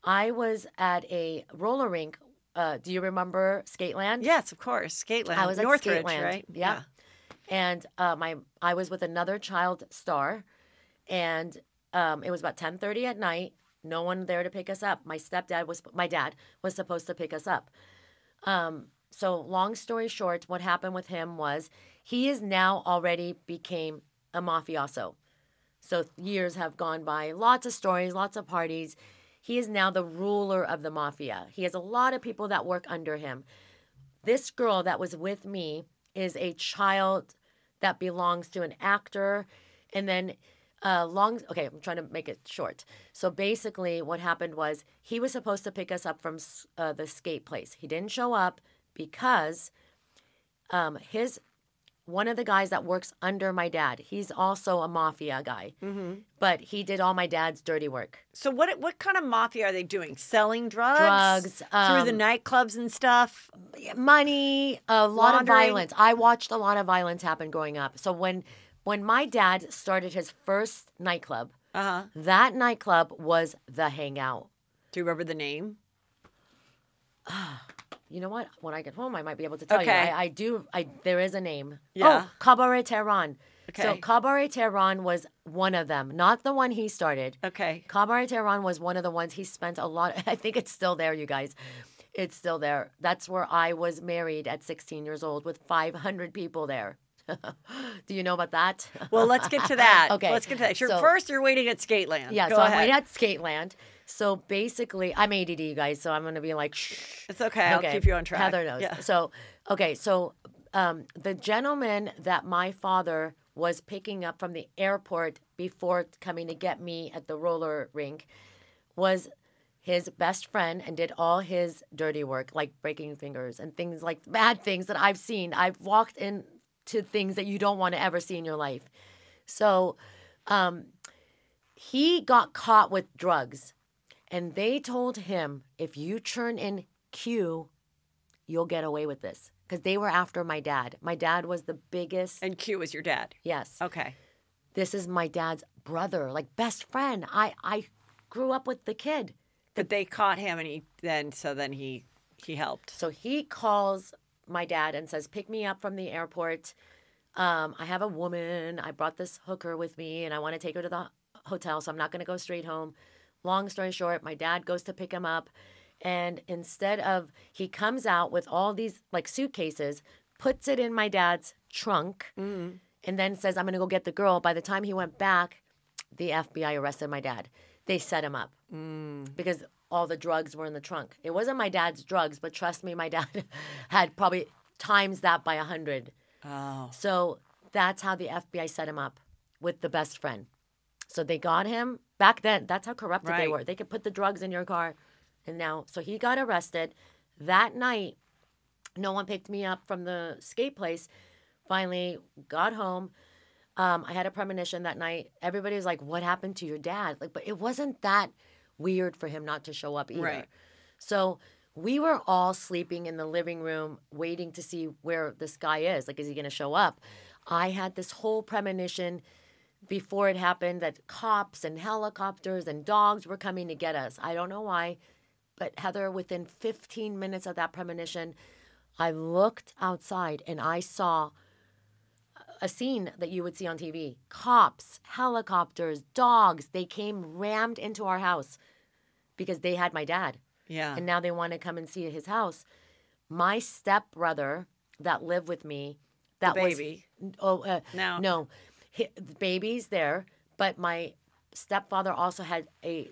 I was at a roller rink. Do you remember Skateland? Yes, of course. Skateland. I was at Northridge, Skateland, right? Yeah. And I was with another child star, and it was about 10:30 at night. No one there to pick us up. My dad was supposed to pick us up. So long story short, what happened with him was he is now already became a mafioso. So years have gone by, lots of stories, lots of parties. He is now the ruler of the mafia. He has a lot of people that work under him. This girl that was with me is a child that belongs to an actor. And then okay, I'm trying to make it short. So basically what happened was he was supposed to pick us up from the skate place. He didn't show up because one of the guys that works under my dad, he's also a mafia guy, but he did all my dad's dirty work. So what kind of mafia are they doing? Selling drugs? Drugs. Through the nightclubs and stuff? Money, a lot of Laundering? violence. I watched a lot of violence happen growing up. So when my dad started his first nightclub, that nightclub was The Hangout. Do you remember the name? You know what? When I get home, I might be able to tell you. I do. There is a name. Yeah. Oh, Cabaret Tehran. Okay. So Cabaret Tehran was one of them, not the one he started. Okay. Cabaret Tehran was one of the ones he spent a lot. I think it's still there, you guys. It's still there. That's where I was married at 16 years old with 500 people there. Do you know about that? Well, let's get to that. Okay. Let's get to that. So- First, you're waiting at Skateland. Yeah, Go so ahead. I'm waiting at Skateland. So basically, I'm ADD, you guys, so I'm going to be like, shh. It's okay. I'll keep you on track. Heather knows. Yeah. So the gentleman that my father was picking up from the airport before coming to get me at the roller rink was his best friend and did all his dirty work, like breaking fingers and things like bad things that I've seen. I've walked into things that you don't want to ever see in your life. So he got caught with drugs. And they told him, if you turn in Q, you'll get away with this. Because they were after my dad. My dad was the biggest. And Q was your dad? Yes. Okay. This is my dad's brother, like best friend. I grew up with the kid. But they caught him, and then he helped. So he calls my dad and says, pick me up from the airport. I have a woman. I brought this hooker with me, and I want to take her to the hotel, so I'm not going to go straight home. Long story short, my dad goes to pick him up, and he comes out with all these like suitcases, puts it in my dad's trunk, and then says, I'm going to go get the girl. By the time he went back, the FBI arrested my dad. They set him up because all the drugs were in the trunk. It wasn't my dad's drugs, but trust me, my dad had probably times that by 100. Oh. So that's how the FBI set him up with the best friend. So they got him back then. That's how corrupted they Right. were. They could put the drugs in your car. And now, so he got arrested. That night, no one picked me up from the skate place. Finally, got home. I had a premonition that night. Everybody was like, "What happened to your dad?" Like, but it wasn't that weird for him not to show up either. Right. So we were all sleeping in the living room, waiting to see where this guy is. Like, is he going to show up? I had this whole premonition before it happened that cops and helicopters and dogs were coming to get us. I don't know why, but Heather, within 15 minutes of that premonition, I looked outside and I saw a scene that you would see on TV. Cops, helicopters, dogs, they came rammed into our house because they had my dad. Yeah. And now they want to come and see his house. My stepbrother that lived with me, that The baby. was No. no, the baby's there, but my stepfather also had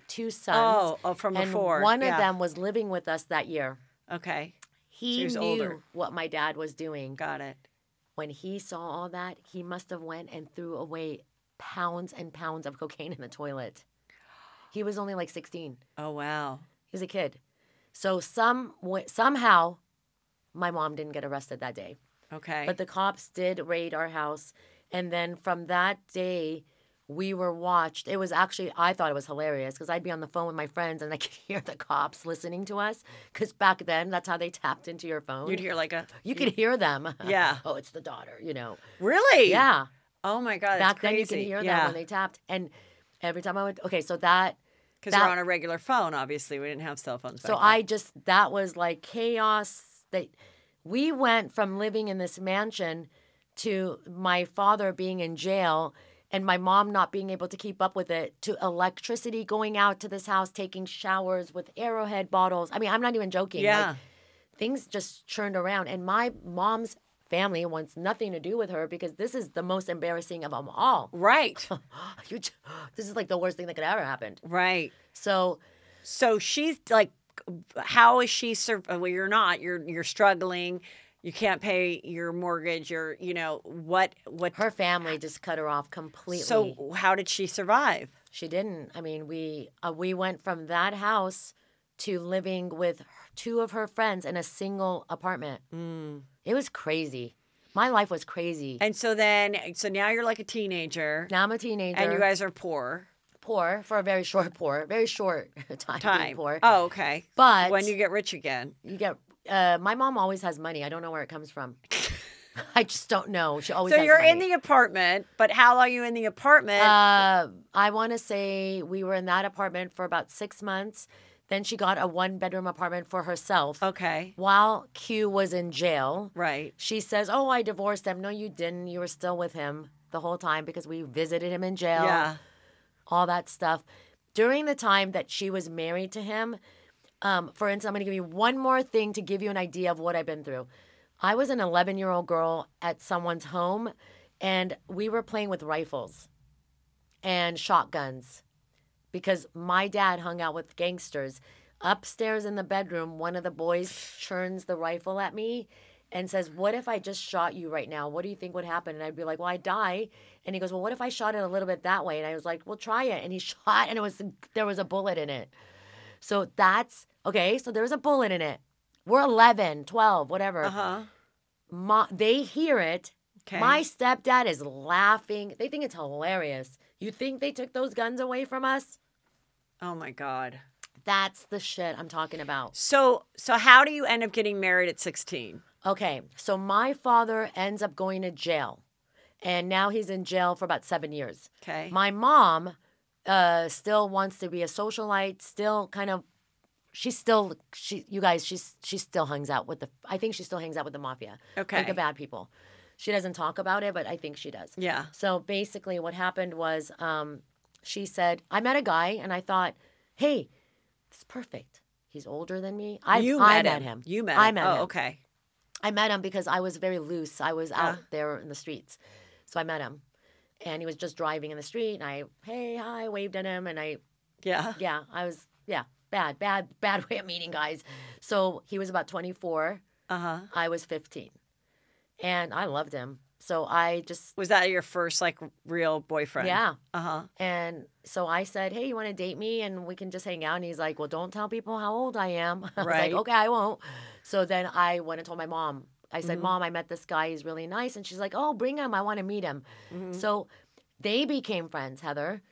two sons. Oh, from and before. one Yeah. of them was living with us that year. Okay. He was knew older. what my dad was doing. Got it. When he saw all that, he must have went and threw away pounds and pounds of cocaine in the toilet. He was only like 16. Oh, wow. He was a kid. So somehow, my mom didn't get arrested that day. Okay. But the cops did raid our house. And then from that day, we were watched. It was actually, I thought it was hilarious because I'd be on the phone with my friends and I could hear the cops listening to us. Because back then, that's how they tapped into your phone. You'd hear like a... You could hear them. Yeah. Oh, it's the daughter, you know. Really? Yeah. Oh, my God. Back That's then, you crazy. could hear yeah. them when they tapped. And every time I went, okay, so that... Because we're on a regular phone, obviously. We didn't have cell phones back So then. that was like chaos. We went from living in this mansion to my father being in jail and my mom not being able to keep up with it, to electricity going out to this house, taking showers with Arrowhead bottles. I mean, I'm not even joking. Yeah. Like, things just churned around. And my mom's family wants nothing to do with her because this is the most embarrassing of them all. Right. This is like the worst thing that could ever happen. Right. So she's like, how is she? Well, you're not. You're struggling. You can't pay your mortgage. You're, what? her family just cut her off completely. So how did she survive? She didn't. I mean, we went from that house to living with two of her friends in a single apartment. It was crazy. My life was crazy. And so now you're like a teenager. Now I'm a teenager. And you guys are poor. Poor for a very short time. Being poor. Oh, okay. But when you get rich again. you get. My mom always has money. I don't know where it comes from. I just don't know. She always. So has you're money. in the apartment, but how long are you in the apartment? I want to say we were in that apartment for about 6 months. Then she got a 1-bedroom apartment for herself. Okay. While Q was in jail. Right. She says, "Oh, I divorced him." No, you didn't. You were still with him the whole time because we visited him in jail. Yeah. All that stuff. During the time that she was married to him, for instance, I'm going to give you one more thing to give you an idea of what I've been through. I was an 11-year-old girl at someone's home, and we were playing with rifles and shotguns because my dad hung out with gangsters. Upstairs in the bedroom, one of the boys turns the rifle at me and says, "What if I just shot you right now? What do you think would happen?" And I'd be like, "Well, I'd die." And he goes, "Well, what if I shot it a little bit that way?" And I was like, "Well, try it." And he shot, and there was a bullet in it. So that's, okay, so there's a bullet in it. We're 11, 12, whatever. Uh-huh. They hear it. Okay. My stepdad is laughing. They think it's hilarious. You think they took those guns away from us? Oh, my God. That's the shit I'm talking about. So how do you end up getting married at 16? Okay, so my father ends up going to jail. And now he's in jail for about 7 years. Okay. My mom still wants to be a socialite, still kind of, she still hangs out with I think she still hangs out with the mafia. Okay. Like the bad people. She doesn't talk about it, but I think she does. Yeah. So basically what happened was she said, I met a guy and I thought, hey, it's perfect. He's older than me. I met him. You met him. I met him. Oh, okay. I met him because I was very loose. I was out there in the streets. So I met him. And he was just driving in the street. And I, hey, hi, waved at him. And I bad way of meeting guys. So he was about 24. Uh-huh. I was 15. And I loved him. So I just... Was that your first, like, real boyfriend? Yeah. Uh-huh. And so I said, hey, you want to date me? And we can just hang out. And he's like, well, don't tell people how old I am. I was Right. like, okay, I won't. So then I went and told my mom. I said, Mom, I met this guy. He's really nice. And she's like, oh, bring him. I want to meet him. So they became friends, Heather,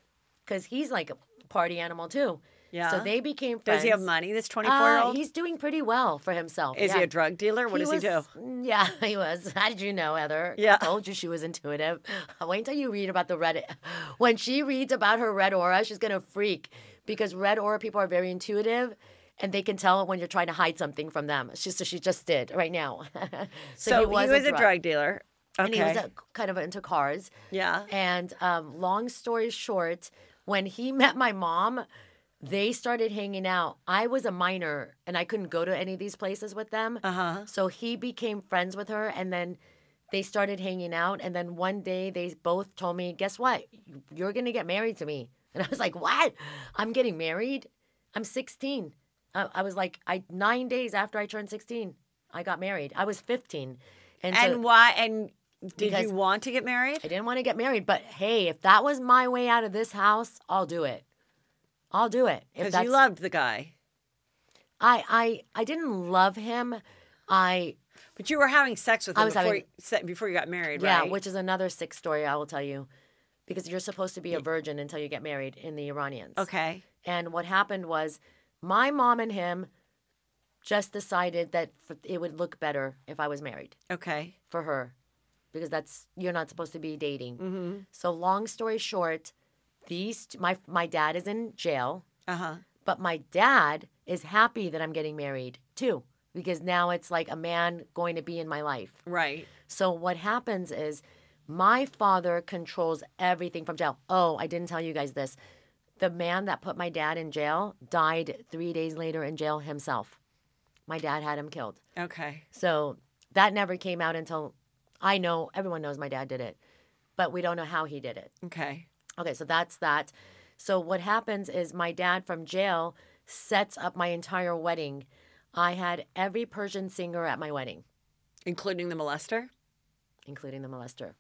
because he's like a party animal too. Yeah. So they became friends. Does he have money, this 24-year-old? He's doing pretty well for himself. Is he a drug dealer? What does he do? Yeah, he was. How did you know, Heather? Yeah. I told you she was intuitive. Wait until you read about the red. When she reads about her red aura, she's going to freak because red aura people are very intuitive and they can tell when you're trying to hide something from them. She just did right now. So he was a drug dealer. Okay. And he was kind of into cars. Yeah. And long story short, when he met my mom, they started hanging out. I was a minor, and I couldn't go to any of these places with them. Uh-huh. So he became friends with her, and then they started hanging out. And then one day, they both told me, guess what? You're going to get married to me. And I was like, what? I'm getting married? I'm 16. I was like, 9 days after I turned 16, I got married. I was 15. And why? And did you want to get married? I didn't want to get married. But, hey, if that was my way out of this house, I'll do it. I'll do it. Because you loved the guy. I didn't love him. But you were having sex with him before you got married, right? Yeah, which is another sick story I will tell you. Because you're supposed to be a virgin until you get married in the Iranians. Okay. And what happened was my mom and him just decided that it would look better if I was married. Okay. For her. Because you're not supposed to be dating. Mm-hmm. So long story short, my dad is in jail. Uh-huh. But my dad is happy that I'm getting married too, because now it's like a man going to be in my life. Right. So what happens is my father controls everything from jail. Oh, I didn't tell you guys this. The man that put my dad in jail died 3 days later in jail himself. My dad had him killed. Okay. So that never came out until everyone knows my dad did it, but we don't know how he did it. Okay. Okay, so that's that. So what happens is my dad from jail sets up my entire wedding. I had every Persian singer at my wedding. Including the molester? Including the molester.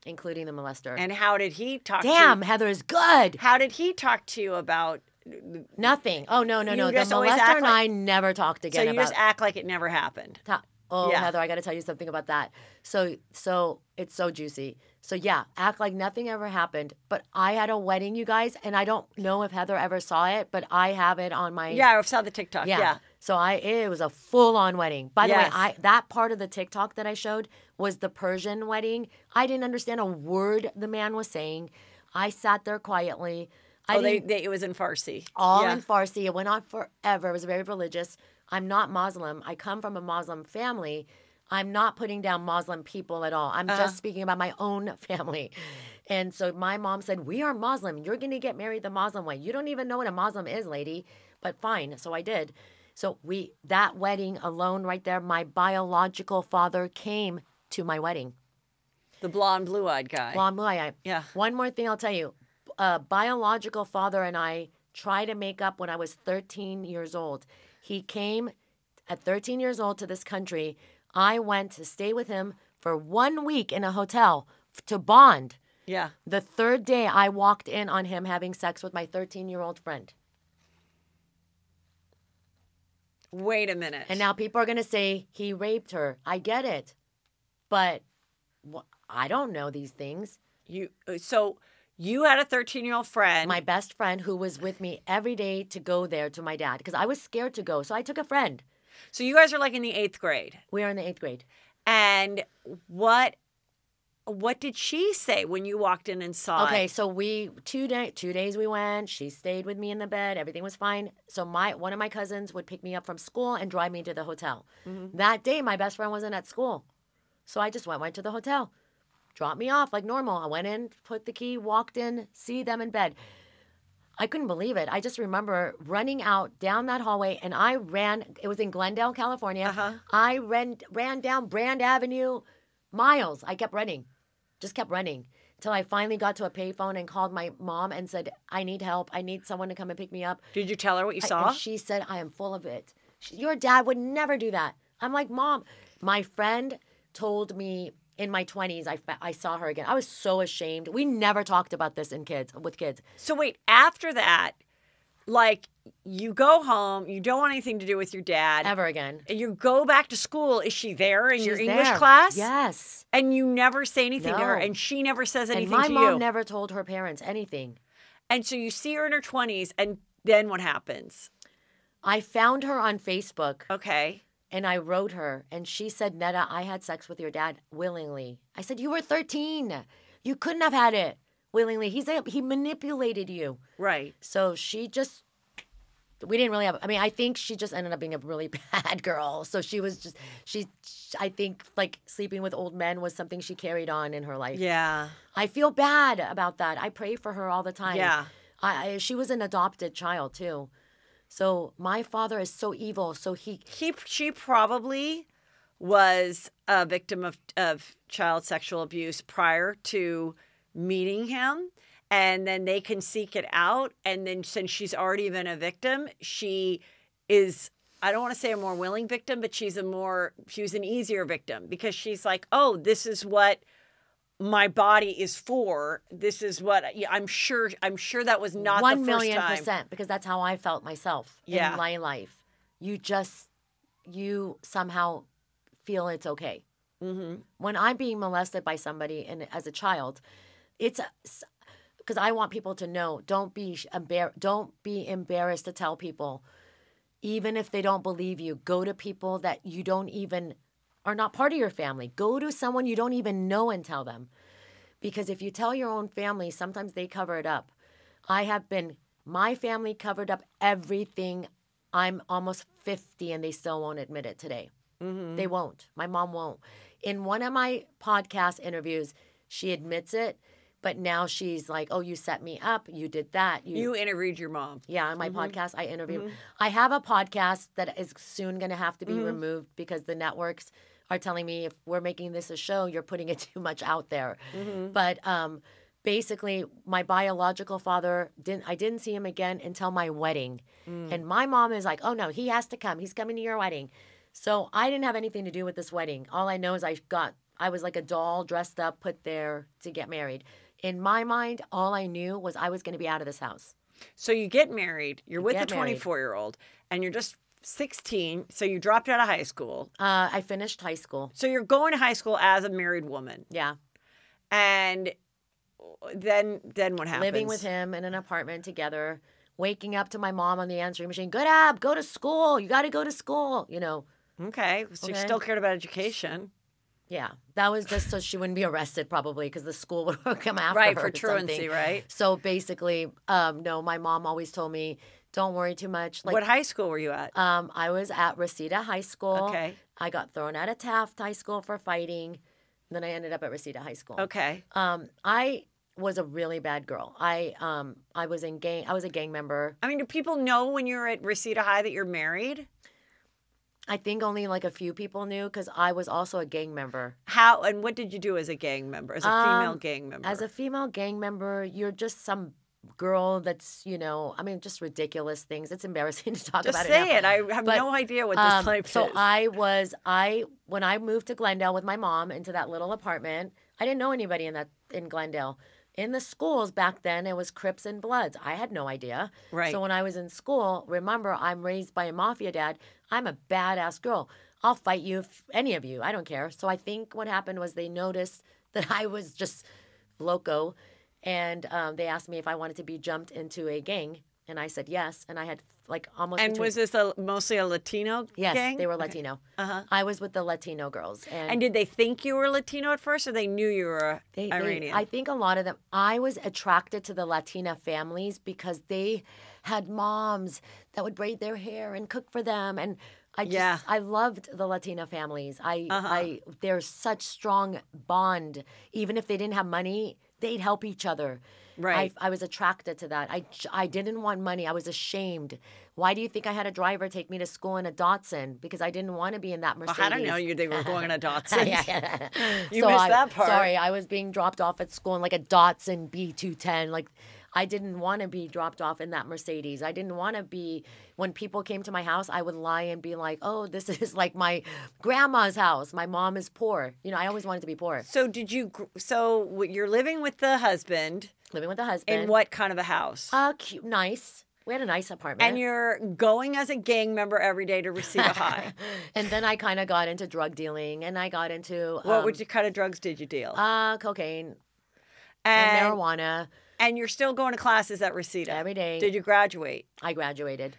Including the molester. And how did he talk to you? Damn, Heather is good. How did he talk to you about... Nothing. Oh, no. The just always molester and I never talked again about... So you just act like it never happened. Yeah. Heather, I got to tell you something about that. So it's so juicy. So yeah, act like nothing ever happened. But I had a wedding, you guys, and I don't know if Heather ever saw it, but I have it on my... Yeah, I saw the TikTok. Yeah. So it was a full-on wedding. By the Yes. way, that part of the TikTok that I showed was the Persian wedding. I didn't understand a word the man was saying. I sat there quietly. It was in Farsi. All in Farsi. It went on forever. It was very religious. I'm not Muslim. I come from a Muslim family. I'm not putting down Muslim people at all. I'm just speaking about my own family. And so my mom said, we are Muslim. You're going to get married the Muslim way. You don't even know what a Muslim is, lady. But fine. So I did. So that wedding alone right there, my biological father came to my wedding. The blonde, blue-eyed guy. Blonde, blue-eyed. Yeah. One more thing I'll tell you. Biological father and I tried to make up when I was 13 years old. He came at 13 years old to this country. I went to stay with him for 1 week in a hotel to bond. Yeah. The third day, I walked in on him having sex with my 13-year-old friend. Wait a minute. And now people are going to say he raped her. I get it. But I don't know these things. So you had a 13-year-old friend. My best friend who was with me every day to go there to my dad because I was scared to go. So I took a friend. So you guys are like in the 8th grade. We are in the 8th grade. And what did she say when you walked in and saw it? Okay, so 2 days we went. She stayed with me in the bed. Everything was fine. So one of my cousins would pick me up from school and drive me to the hotel. Mm-hmm. That day, my best friend wasn't at school. So I just went to the hotel. Dropped me off like normal. I went in, put the key, walked in, see them in bed. I couldn't believe it. I just remember running out down that hallway, and I ran. It was in Glendale, California. Uh-huh. I ran down Brand Avenue miles. I kept running. Just kept running until I finally got to a payphone and called my mom and said, I need help. I need someone to come and pick me up. Did you tell her what you saw? And she said, I am full of it. Your dad would never do that. I'm like, Mom, my friend told me in my 20s I saw her again. I was so ashamed. We never talked about this with kids. So wait, after that, like you go home, you don't want anything to do with your dad. Ever again. And you go back to school. Is she there in your She's English there. class? Yes. And you never say anything to her, No. and she never says anything And to you. my mom never told her parents anything. And so you see her in her 20s, and then what happens? I found her on Facebook. Okay. And I wrote her, and she said, Neda, I had sex with your dad willingly. I said, you were 13. You couldn't have had it willingly. He manipulated you. Right. So she just, we didn't really have, I mean, I think she just ended up being a really bad girl. So she was just, I think like sleeping with old men was something she carried on in her life. Yeah. I feel bad about that. I pray for her all the time. Yeah. She was an adopted child too. So my father is so evil. So she probably was a victim of child sexual abuse prior to meeting him, and then they can seek it out. And then since she's already been a victim, she is, I don't want to say a more willing victim, but she was an easier victim because she's like, oh, this is what my body is for. This is what I'm sure that was not the first time. 1,000,000%, because that's how I felt myself in my life. You somehow feel it's okay. Mm-hmm. When I'm being molested by somebody and as a child, it's because I want people to know, don't be embarrassed to tell people, even if they don't believe you. Go to people that you don't even are not part of your family. Go to someone you don't even know and tell them. Because if you tell your own family, sometimes they cover it up. My family covered up everything. I'm almost 50 and they still won't admit it today. Mm-hmm. They won't. My mom won't. In one of my podcast interviews, she admits it, but now she's like, oh, you set me up. You did that. You interviewed your mom. Yeah, on my podcast, I interviewed. Mm-hmm. I have a podcast that is soon going to have to be removed because the networks are telling me if we're making this a show, you're putting it too much out there. Mm-hmm. But basically, my biological father, I didn't see him again until my wedding. Mm. And my mom is like, oh, no, he has to come. He's coming to your wedding. So I didn't have anything to do with this wedding. All I know is I was like a doll dressed up, put there to get married. In my mind, all I knew was I was going to be out of this house. So you get married. You're with a 24-year-old, and you're just 16, so you dropped out of high school. I finished high school. So you're going to high school as a married woman. Yeah. And then what happens? Living with him in an apartment together, waking up to my mom on the answering machine. Good Ab, go to school. You got to go to school, Okay. So you still cared about education. Yeah. That was just so she wouldn't be arrested probably because the school would come after her. Right, for truancy, right? So basically, no, my mom always told me, don't worry too much. What high school were you at? I was at Reseda High School. Okay. I got thrown out of Taft High School for fighting. And then I ended up at Reseda High School. Okay. I was a really bad girl. I was a gang member. I mean, do people know when you're at Reseda High that you're married? I think only like a few people knew because I was also a gang member. How and what did you do as a gang member, as a female gang member? As a female gang member, you're just some girl that's, just ridiculous things. It's embarrassing to talk about it now. Just say it. I have no idea what this type is. So when I moved to Glendale with my mom into that little apartment, I didn't know anybody in Glendale. In the schools back then, it was Crips and Bloods. I had no idea. Right. So when I was in school, remember, I'm raised by a mafia dad. I'm a badass girl. I'll fight you, any of you. I don't care. So I think what happened was they noticed that I was just loco, and they asked me if I wanted to be jumped into a gang, and I said yes. And I had almost. And was this mostly a Latino gang? Yes, they were Latino. Uh-huh. I was with the Latino girls. And did they think you were Latino at first, or they knew you were Iranian? I think a lot of them. I was attracted to the Latina families because they had moms that would braid their hair and cook for them, and I loved the Latina families. There's such strong bond. Even if they didn't have money, they'd help each other. Right. I was attracted to that. I didn't want money. I was ashamed. Why do you think I had a driver take me to school in a Datsun? Because I didn't want to be in that Mercedes. Well, I don't know they were going in a Datsun. Yeah. You missed that part. Sorry, I was being dropped off at school in like a Datsun B210. I didn't want to be dropped off in that Mercedes. I didn't want to be, when people came to my house, I would lie and be like, oh, this is like my grandma's house. My mom is poor. You know, I always wanted to be poor. So you're living with the husband. Living with a husband. In what kind of a house? Cute, nice. We had a nice apartment. And you're going as a gang member every day to receive a high. And then I kind of got into drug dealing, and I got into... what kind of drugs did you deal? Cocaine and marijuana. And you're still going to classes at Reseda? Every day. Did you graduate? I graduated.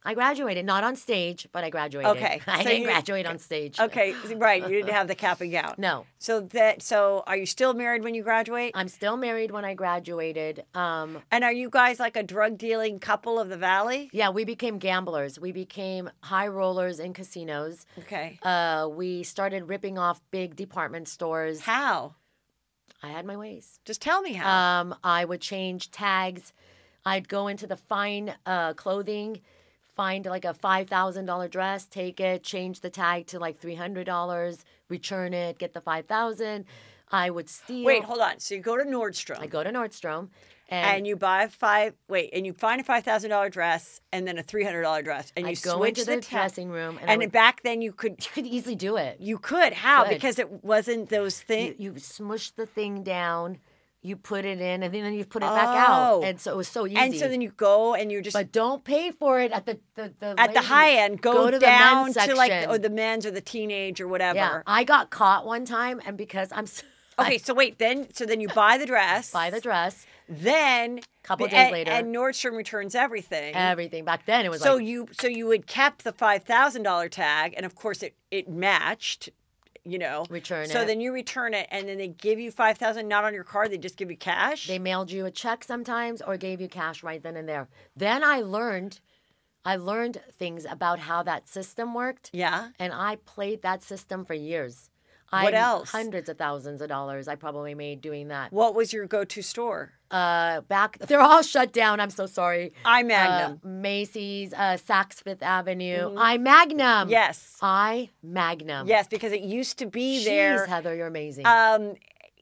Not on stage, but I graduated. Okay. I didn't graduate on stage. Okay, right. You didn't have the cap and gown. No. So are you still married when you graduate? I'm still married when I graduated. And are you guys like a drug dealing couple of the Valley? Yeah, we became gamblers. We became high rollers in casinos. Okay. We started ripping off big department stores. How? I had my ways. Just tell me how. I would change tags. I'd go into the fine clothing, find like a $5,000 dress, take it, change the tag to like $300, return it, get the $5,000. I would steal. Wait, hold on. So you go to Nordstrom. I go to Nordstrom. And you buy and you find a $5,000 dress and then a $300 dress. And you go switch into the dressing room. And back then you could easily do it. You could. How? Because it wasn't those things. You smush the thing down. You put it in, and then you put it back out, and so it was so easy. And so then you go, and you just but don't pay for it at the high end. Go to down the men's to like the men's or the teenage or whatever. Yeah, I got caught one time, and because I'm okay. So wait, then you buy the dress. Then a couple days later, and Nordstrom returns everything. Everything back then it was so you had kept the $5,000 tag, and of course it matched. You know, So then you return it, and then they give you $5,000 not on your card. They just give you cash. They mailed you a check sometimes, or gave you cash right then and there. Then I learned things about how that system worked. Yeah, and I played that system for years. What else? Hundreds of thousands of dollars I probably made doing that. What was your go-to store? They're all shut down. I'm so sorry. I Magnum. Macy's, Saks Fifth Avenue. I Magnum. Yes. I Magnum. Yes, because it used to be there. Jeez, Heather, you're amazing.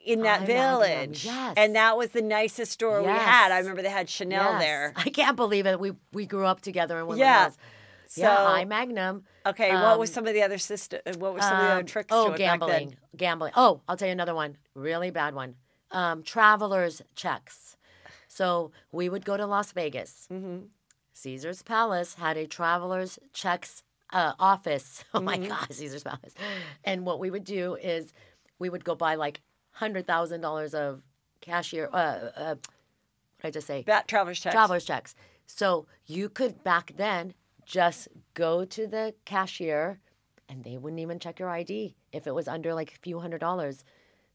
In that village. Yes. And that was the nicest store we had. I remember they had Chanel there. I can't believe it. We grew up together in Woodland Hills. So, I Magnum. Okay, what was some of the other what were some of the other tricks to it gambling. back then? Gambling. Oh, I'll tell you another one. Really bad one. Traveler's checks. So we would go to Las Vegas. Mm-hmm. Caesar's Palace had a traveler's checks office. Oh my God, Caesar's Palace. And what we would do is we would go buy like $100,000 of cashier. What did I just say? Traveler's checks. Traveler's checks. So you could back then just go to the cashier and they wouldn't even check your ID if it was under like a few $100s.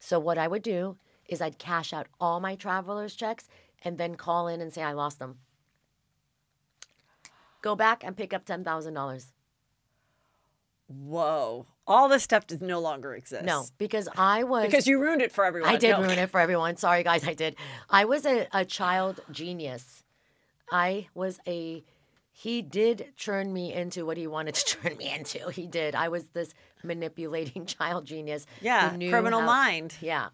So what I would do is I'd cash out all my traveler's checks and then call in and say I lost them. Go back and pick up $10,000. Whoa. All this stuff does no longer exist. No, because you ruined it for everyone. I did ruin it for everyone. Sorry, guys, I did. I was a child genius. He did turn me into what he wanted to turn me into. He did. I was this manipulating child genius. Yeah, criminal mind. Yeah.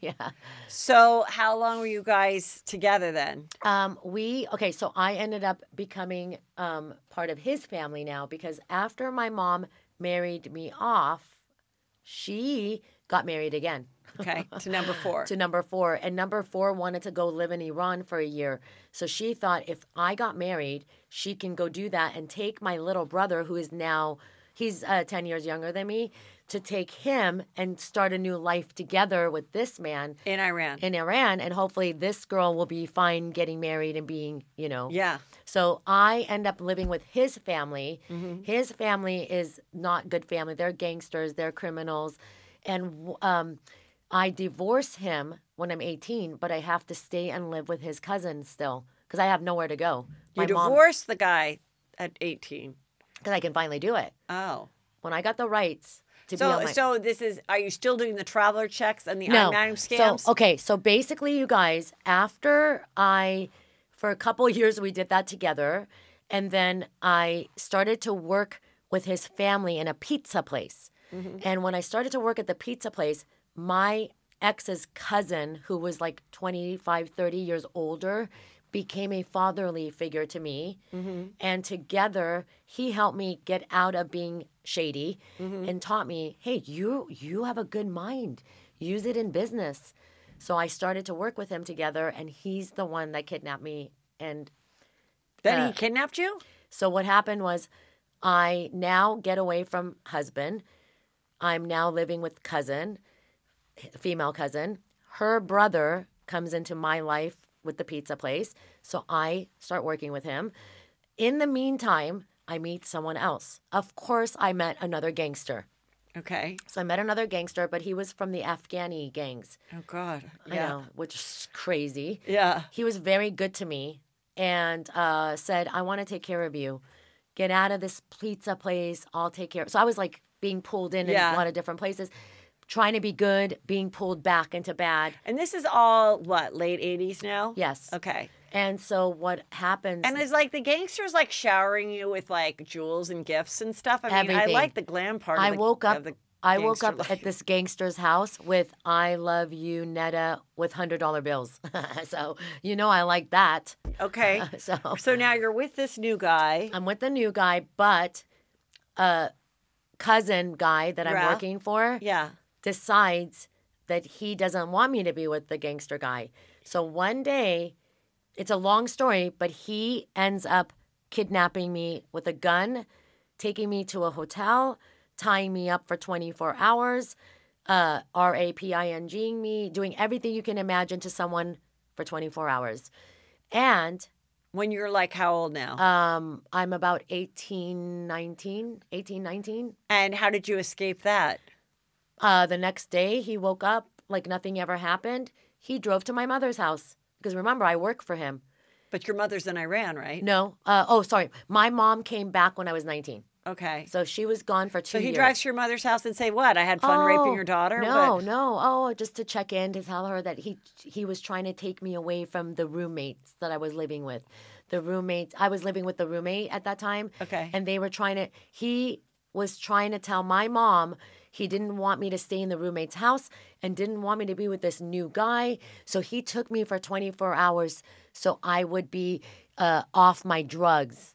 Yeah. So how long were you guys together then? So I ended up becoming part of his family now because after my mom married me off, she got married again. Okay, to number 4. To number 4. And number 4 wanted to go live in Iran for a year. So she thought if I got married, she can go do that and take my little brother, who is now, he's 10 years younger than me, to take him and start a new life together with this man. In Iran. And hopefully this girl will be fine getting married and being, Yeah. So I end up living with his family. Mm-hmm. His family is not good family. They're gangsters. They're criminals. And I divorce him when I'm 18, but I have to stay and live with his cousin still because I have nowhere to go. You divorced the guy at 18. Because I can finally do it. Oh. When I got the rights to be on my... So are you still doing the traveler checks and the I-9 scams? So basically, you guys, for a couple of years, we did that together. And then I started to work with his family in a pizza place. Mm-hmm. And when I started to work at the pizza place, my ex's cousin, who was like 25, 30 years older, became a fatherly figure to me. And together, he helped me get out of being shady and taught me, hey, you have a good mind. Use it in business. So I started to work with him together, and he's the one that kidnapped me. And Then he kidnapped you? so what happened was I now get away from husband. I'm now living with cousin, female cousin. Her brother comes into my life with the pizza place. So I start working with him. In the meantime, I meet someone else. Of course, I met another gangster. Okay. So I met another gangster, but he was from the Afghani gangs. Oh, God. I know, which is crazy. Yeah. He was very good to me and said, I want to take care of you. Get out of this pizza place. I'll take care. So I was like being pulled in a lot of different places, trying to be good, being pulled back into bad. And this is all, what, late 80s now? Yes. Okay. And so what happens? And is like the gangsters like showering you with like jewels and gifts and stuff? I mean, I Everything. like the glam part of I the woke up. of the I woke gangster up life. at this gangster's house with "I love you, Neda" with $100 bills. So I like that. Okay. So So now you're with this new guy. I'm with the new guy, but a cousin guy that I'm Yeah. working for Yeah. decides that he doesn't want me to be with the gangster guy. So one day, it's a long story, but he ends up kidnapping me with a gun, taking me to a hotel, tying me up for 24 hours, raping me, doing everything you can imagine to someone for 24 hours. And When you're like how old now? I'm about 18, 19. And how did you escape that? The next day, he woke up like nothing ever happened. He drove to my mother's house. Because remember, I work for him. But your mother's in Iran, right? No. Sorry. My mom came back when I was 19. Okay. So she was gone for 2 So years. he drives to your mother's house and say, what? I had fun raping your daughter? No, What? no. Oh, just to check in to tell her that he was trying to take me away from the roommates that I was living with. I was living with the roommate at that time. Okay. And he was trying to tell my mom he didn't want me to stay in the roommate's house and didn't want me to be with this new guy. So he took me for 24 hours so I would be off my drugs.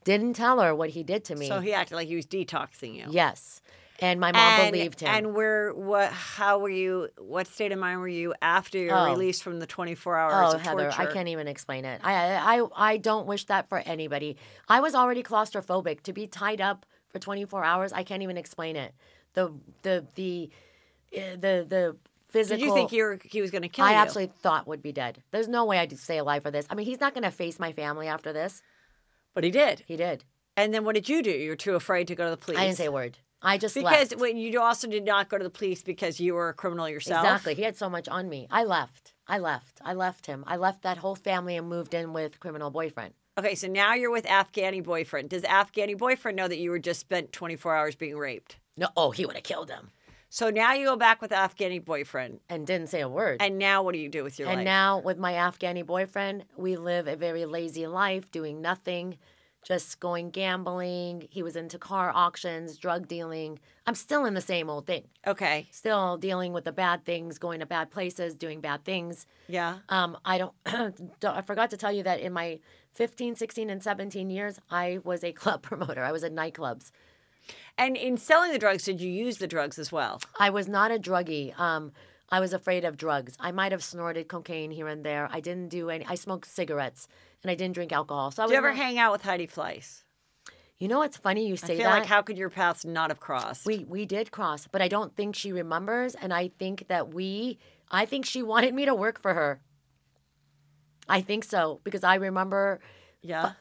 Didn't tell her what he did to me. So he acted like he was detoxing you. Yes. And my mom believed him. And how were you, what state of mind were you after your release from the 24 hours of Heather, torture? I can't even explain it. I don't wish that for anybody. I was already claustrophobic. To be tied up for 24 hours, I can't even explain it. The physical. Did you think he was going to kill you? I absolutely thought would be dead. There's no way I'd stay alive for this. I mean, he's not going to face my family after this. But he did. He did. And then what did you do? You were too afraid to go to the police. I didn't say a word. I just Because left. when you also did not go to the police because you were a criminal yourself. Exactly. He had so much on me. I left him. I left that whole family and moved in with criminal boyfriend. Okay, so now you're with Afghani boyfriend. Does Afghani boyfriend know that you were just spent 24 hours being raped? No, oh, he would have killed him. So now you go back with Afghani boyfriend. And didn't say a word. And now what do you do with your life? And now with my Afghani boyfriend, we live a very lazy life, doing nothing, just going gambling. He was into car auctions, drug dealing. I'm still in the same old thing. Okay. Still dealing with the bad things, going to bad places, doing bad things. Yeah. I forgot to tell you that in my 15, 16, and 17 years, I was a club promoter. I was at nightclubs. And in selling the drugs, did you use the drugs as well? I was not a druggie. I was afraid of drugs. I might have snorted cocaine here and there. I didn't do any. I smoked cigarettes and I didn't drink alcohol. So I Did was you ever not- hang out with Heidi Fleiss? You know what's funny? You I say feel that. like how could your paths not have crossed? We did cross, but I don't think she remembers. And I think I think she wanted me to work for her. I think so because I remember. Yeah.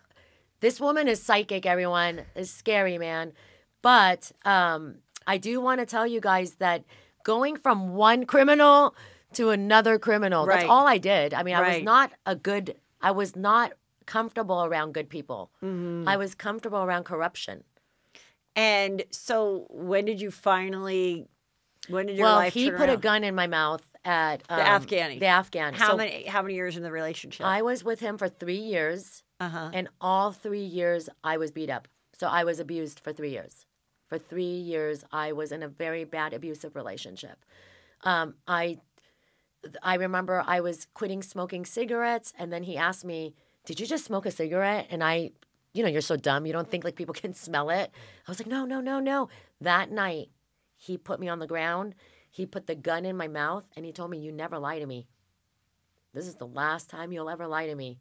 This woman is psychic. Everyone is scary, man. But I do want to tell you guys that going from one criminal to another criminal, that's Right. all I did. I mean, Right. I was not comfortable around good people. Mm-hmm. I was comfortable around corruption. And so when did your Well, life he turn put a around? gun in my mouth at The Afghani. The Afghan. How So many years in the relationship? I was with him for 3 years, Uh-huh. and all 3 years I was beat up. So I was abused for 3 years. For 3 years, I was in a very bad abusive relationship. I I remember I was quitting smoking cigarettes, and then he asked me, "Did you just smoke a cigarette?" And you're so dumb. You don't think like people can smell it. I was like, "No, no, no, no." That night, he put me on the ground. He put the gun in my mouth, and he told me, "You never lie to me. This is the last time you'll ever lie to me."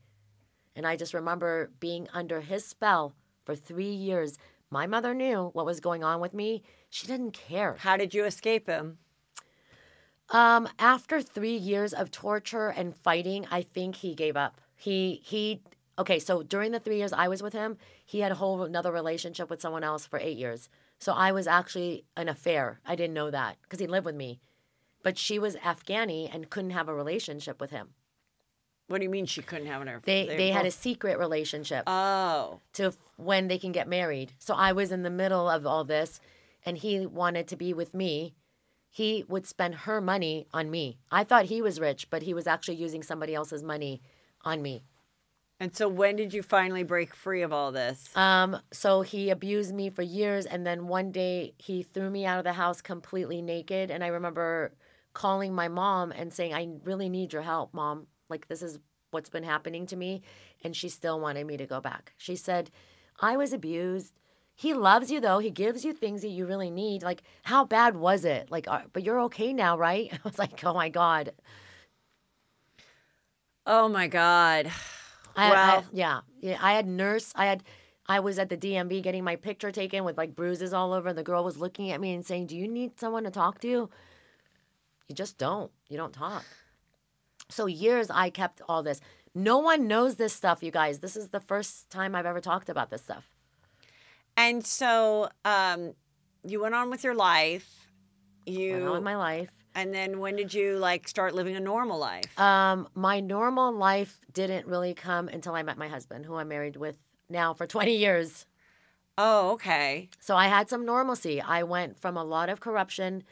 And I just remember being under his spell for 3 years. My mother knew what was going on with me. She didn't care. How did you escape him? After 3 years of torture and fighting, I think he gave up. Okay, so during the 3 years I was with him, he had a whole another relationship with someone else for 8 years. So I was actually an affair. I didn't know that because he lived with me. But she was Afghani and couldn't have a relationship with him. What do you mean she couldn't have an They had a secret relationship. Oh. To when they can get married. So I was in the middle of all this, and he wanted to be with me. He would spend her money on me. I thought he was rich, but he was actually using somebody else's money on me. And so when did you finally break free of all this? So he abused me for years, and then one day he threw me out of the house completely naked. And I remember calling my mom and saying, "I really need your help, Mom. Like, this is what's been happening to me." And she still wanted me to go back. She said, "I was abused. He loves you, though. He gives you things that you really need. Like, how bad was it? Like, but you're okay now, right?" I was like, oh, my God. Oh, my God. Yeah. I had nurse. I was at the DMV getting my picture taken with, like, bruises all over. And the girl was looking at me and saying, "Do you need someone to talk to?" You just don't. You don't talk. So years I kept all this. No one knows this stuff, you guys. This is the first time I've ever talked about this stuff. And so you went on with your life. Went on with my life. And then when did you like start living a normal life? My normal life didn't really come until I met my husband, who I'm married with now for 20 years. Oh, okay. So I had some normalcy. I went from a lot of corruption.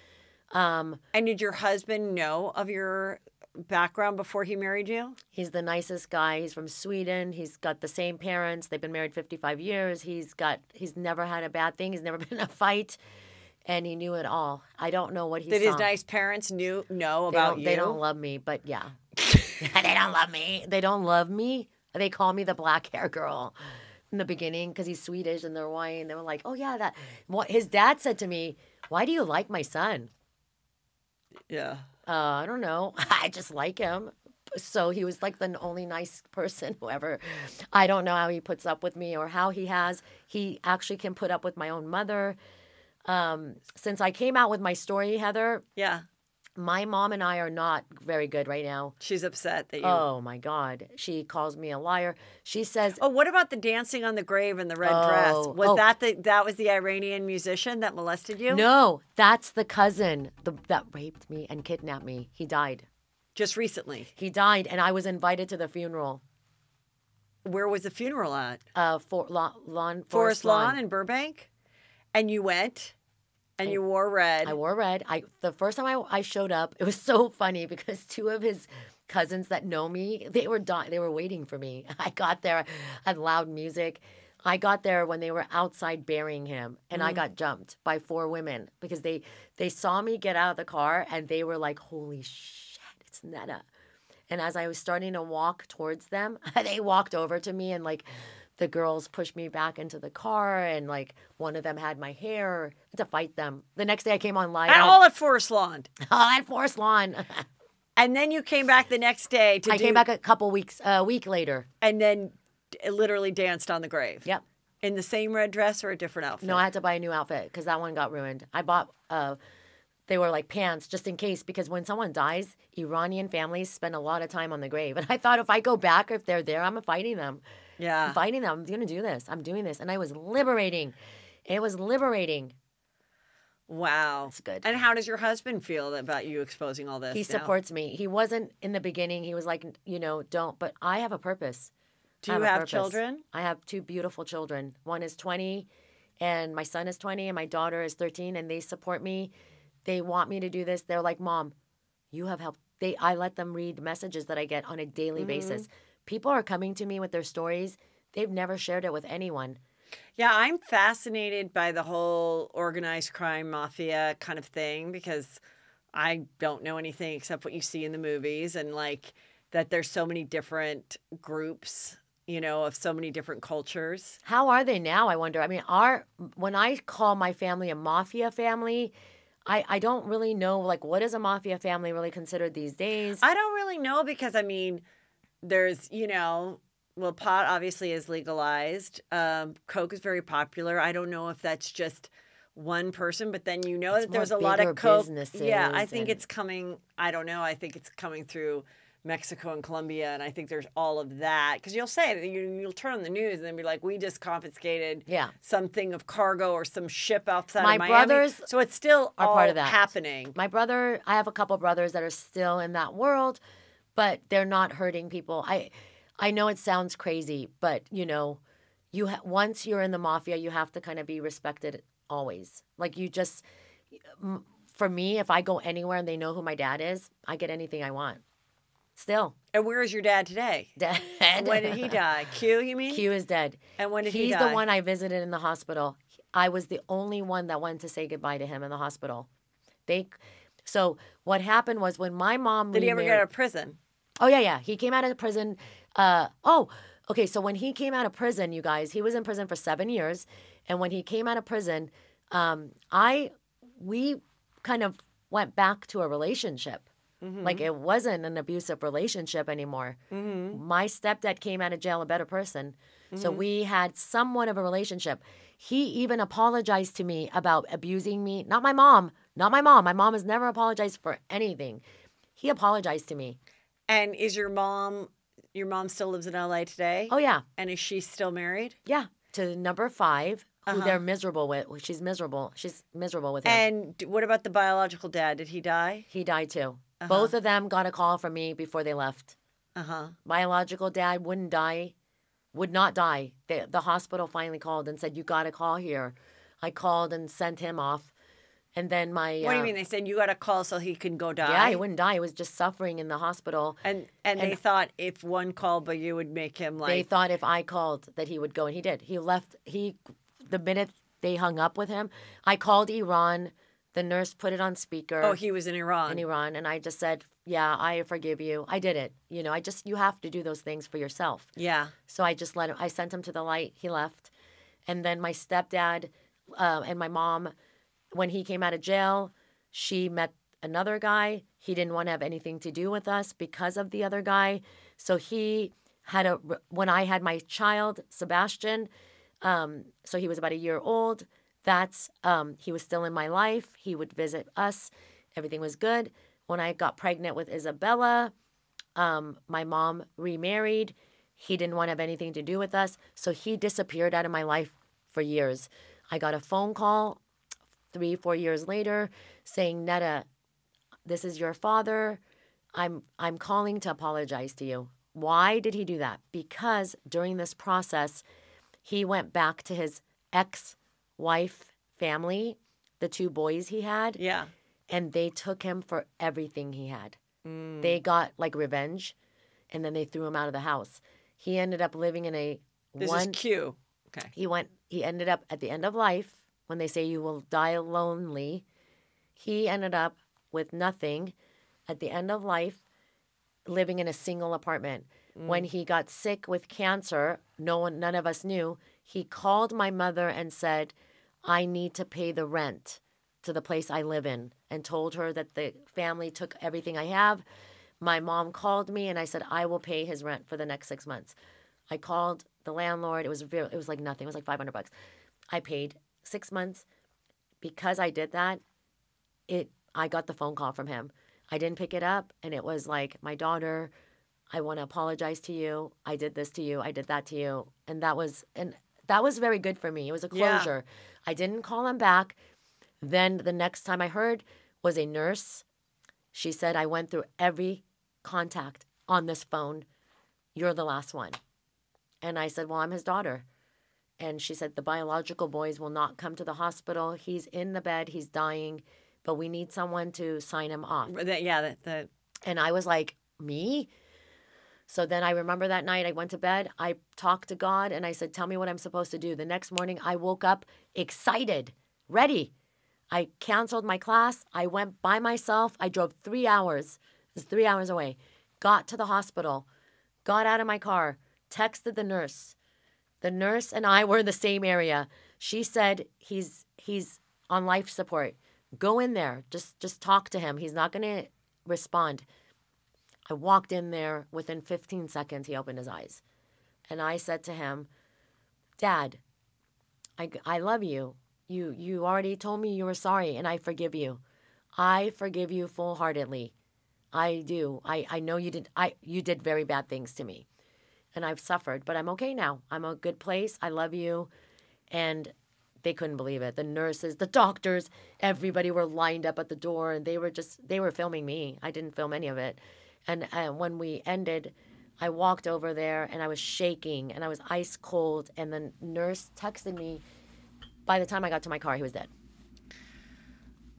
And did your husband know of your background before he married you? He's the nicest guy. He's from Sweden. He's got the same parents. They've been married 55 years. He's never had a bad thing. He's never been in a fight. And he knew it all. I don't know what he Did saw. his nice parents know about you? They don't love me, but yeah. They don't love me. They don't love me. They call me the black hair girl in the beginning because he's Swedish and they're white. And they were like, "Oh, yeah, that." His dad said to me, "Why do you like my son?" Yeah. I don't know. I just like him. So he was like the only nice person who ever. I don't know how he puts up with me or how he has. He actually can put up with my own mother. Since I came out with my story, Heather. Yeah. My mom and I are not very good right now. She's upset that you... Oh, my God. She calls me a liar. She says... Oh, what about the dancing on the grave in the red dress? Was that was the Iranian musician that molested you? No, that's the cousin that raped me and kidnapped me. He died. Just recently? He died, and I was invited to the funeral. Where was the funeral at? Forest Lawn in Burbank? And you went... And you wore red. I wore red. The first time I showed up, it was so funny because two of his cousins that know me, they were waiting for me. I got there, had loud music. I got there when they were outside burying him, and I got jumped by 4 women because they saw me get out of the car, and they were like, "Holy shit, it's Neda." And as I was starting to walk towards them, they walked over to me and like... The girls pushed me back into the car, and like one of them had my hair. I had to fight them. The next day I came on live. And all at Forest Lawn. All at Forest Lawn. And then you came back the next day to I came back a week later. And then literally danced on the grave. Yep. In the same red dress or a different outfit? No, I had to buy a new outfit because that one got ruined. I bought, they were like pants just in case, because when someone dies, Iranian families spend a lot of time on the grave. And I thought if I go back, if they're there, I'm fighting them. Yeah. I'm fighting them. I'm going to do this. I'm doing this. And I was liberating. It was liberating. Wow. It's good. And how does your husband feel about you exposing all this? He supports me. He wasn't in the beginning. He was like, don't. But I have a purpose. Do you have children? I have 2 beautiful children. One is 20, and my son is 20, and my daughter is 13, and they support me. They want me to do this. They're like, "Mom, you have helped." I let them read messages that I get on a daily basis. People are coming to me with their stories. They've never shared it with anyone. Yeah, I'm fascinated by the whole organized crime mafia kind of thing because I don't know anything except what you see in the movies, and like that there's so many different groups, of so many different cultures. How are they now, I wonder? I mean, when I call my family a mafia family, I don't really know, like, what is a mafia family really considered these days? I don't really know because, I mean, there's, well, pot obviously is legalized. Coke is very popular. I don't know if that's just one person, but then It's that more there's a lot of bigger Coke. businesses Yeah, I think and- it's coming. I don't know. I think it's coming through Mexico and Colombia, and I think there's all of that. Because you'll say, you'll turn on the news and then be like, we just confiscated something of cargo or some ship outside My of Miami. brothers So it's still are all part of that. happening. My brother, I have a couple brothers that are still in that world, but they're not hurting people. I know it sounds crazy, but once you're in the mafia, you have to kind of be respected always. Like for me, if I go anywhere and they know who my dad is, I get anything I want. Still. And where is your dad today? Dead. When did he die? Q, you mean? Q is dead. And when did he die? He's the one I visited in the hospital. I was the only one that went to say goodbye to him in the hospital. So what happened was when my mom Did he ever get out of prison? Oh, yeah. He came out of prison. Okay. So when he came out of prison, you guys, he was in prison for 7 years. And when he came out of prison, we kind of went back to a relationship. Mm-hmm. Like it wasn't an abusive relationship anymore. Mm-hmm. My stepdad came out of jail a better person. Mm-hmm. So we had somewhat of a relationship. He even apologized to me about abusing me. Not my mom. My mom has never apologized for anything. He apologized to me. And is your mom still lives in LA today? Oh, yeah. And is she still married? Yeah, to number 5, who they're miserable with. She's miserable. She's miserable with him. And what about the biological dad? Did he die? He died too. Both of them got a call from me before they left. Biological dad would not die. The hospital finally called and said, you got to call here. I called and sent him off. And then What do you mean? They said you got to call so he can go die? Yeah, he wouldn't die. He was just suffering in the hospital. And they thought if one called, but you would make him like... They thought if I called that he would go, and he did. He left. The minute they hung up with him, I called Iran. The nurse put it on speaker. Oh, he was in Iran. And I just said, yeah, I forgive you. I did it. You have to do those things for yourself. Yeah. So I just let him, I sent him to the light. He left. And then my stepdad and my mom, when he came out of jail, she met another guy. He didn't want to have anything to do with us because of the other guy. So when I had my child, Sebastian, so he was about a year old, he was still in my life. He would visit us. Everything was good. When I got pregnant with Isabella, my mom remarried. He didn't want to have anything to do with us. So he disappeared out of my life for years. I got a phone call 3-4 years later saying, Neda, this is your father. I'm calling to apologize to you. Why did he do that? Because during this process, he went back to his ex-wife family, the 2 boys he had. Yeah. And they took him for everything he had. They got like revenge, and then they threw him out of the house. He ended up living in This is Q. Okay. He ended up at the end of life, when they say you will die lonely, he ended up with nothing at the end of life, living in a single apartment. When he got sick with cancer, none of us knew, he called my mother and said, I need to pay the rent to the place I live in, and told her that the family took everything I have. My mom called me and I said, I will pay his rent for the next 6 months. I called the landlord. It was like nothing. It was like $500. I paid 6 months. Because I did that, I got the phone call from him. I didn't pick it up, and it was like, my daughter, I want to apologize to you. I did this to you. I did that to you. And that was very good for me. It was a closure. Yeah. I didn't call him back. Then the next time I heard was a nurse. She said, I went through every contact on this phone. You're the last one. And I said, well, I'm his daughter. And she said, the biological boys will not come to the hospital. He's in the bed. He's dying. But we need someone to sign him off. And I was like, me? So then I remember that night I went to bed. I talked to God and I said, tell me what I'm supposed to do. The next morning I woke up excited, ready. I canceled my class. I went by myself. I drove 3 hours. It was 3 hours away. Got to the hospital. Got out of my car. Texted the nurse. The nurse and I were in the same area. She said he's on life support. Go in there. Just talk to him. He's not going to respond. I walked in there. Within 15 seconds, he opened his eyes. And I said to him, Dad, I love you. You already told me you were sorry, and I forgive you. I forgive you full-heartedly. I do. I know you did very bad things to me. And I've suffered, but I'm okay now. I'm a good place. I love you. And they couldn't believe it. The nurses, the doctors, everybody were lined up at the door, and they were filming me. I didn't film any of it. And when we ended, I walked over there, and I was shaking, and I was ice cold. And the nurse texted me. By the time I got to my car, he was dead.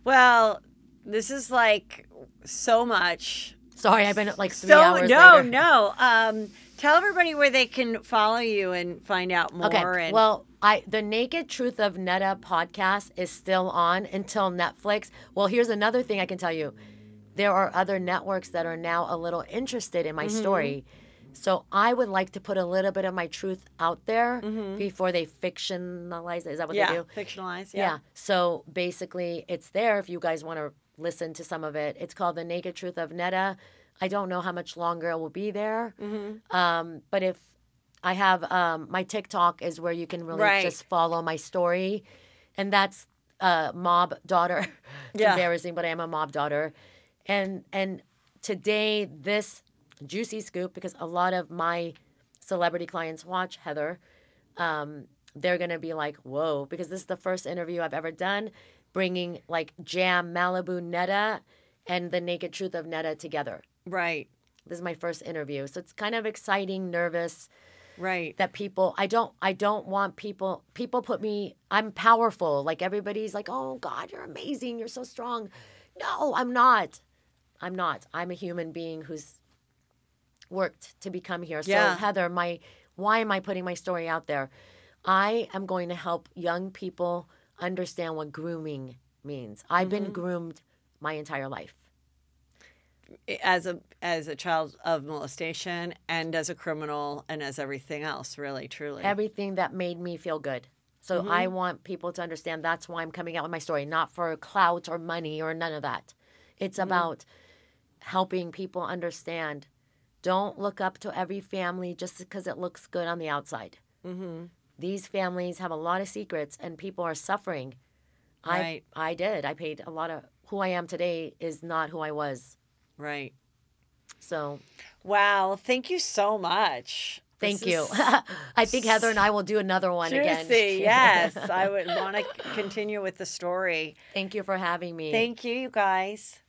Well, this is like so much. Sorry, I've been like 3 hours later. No. Tell everybody where they can follow you and find out more. Okay. Well, the Naked Truth of Neda podcast is still on until Netflix. Well, here's another thing I can tell you. There are other networks that are now a little interested in my story. So I would like to put a little bit of my truth out there before they fictionalize it. Is that what they do? Fictionalize, Yeah. So basically, it's there if you guys want to listen to some of it. It's called The Naked Truth of Neda. I don't know how much longer it will be there. But if I have my TikTok is where you can really just follow my story. And that's mob daughter. It's embarrassing, but I am a mob daughter. And today, this juicy scoop, because a lot of my celebrity clients watch Heather, they're going to be like, whoa, because this is the first interview I've ever done, bringing like Jam, Malibu, Neda, and The Naked Truth of Neda together. Right. This is my first interview. So it's kind of exciting, nervous. Right. That people, I don't want people put me, I'm powerful. Like everybody's like, oh God, you're amazing. You're so strong. No, I'm not. I'm a human being who's worked to become here. So Heather, why am I putting my story out there? I am going to help young people understand what grooming means. I've been groomed my entire life. As a child of molestation and as a criminal and as everything else, really, truly. Everything that made me feel good. So I want people to understand that's why I'm coming out with my story, not for clout or money or none of that. It's about helping people understand. Don't look up to every family just because it looks good on the outside. These families have a lot of secrets and people are suffering. Right. I did. I paid a lot of, who I am today is not who I was. Right. So. Wow. Thank you so much. Thank you. I think Heather and I will do another one again. Yes. I would want to continue with the story. Thank you for having me. Thank you, you guys.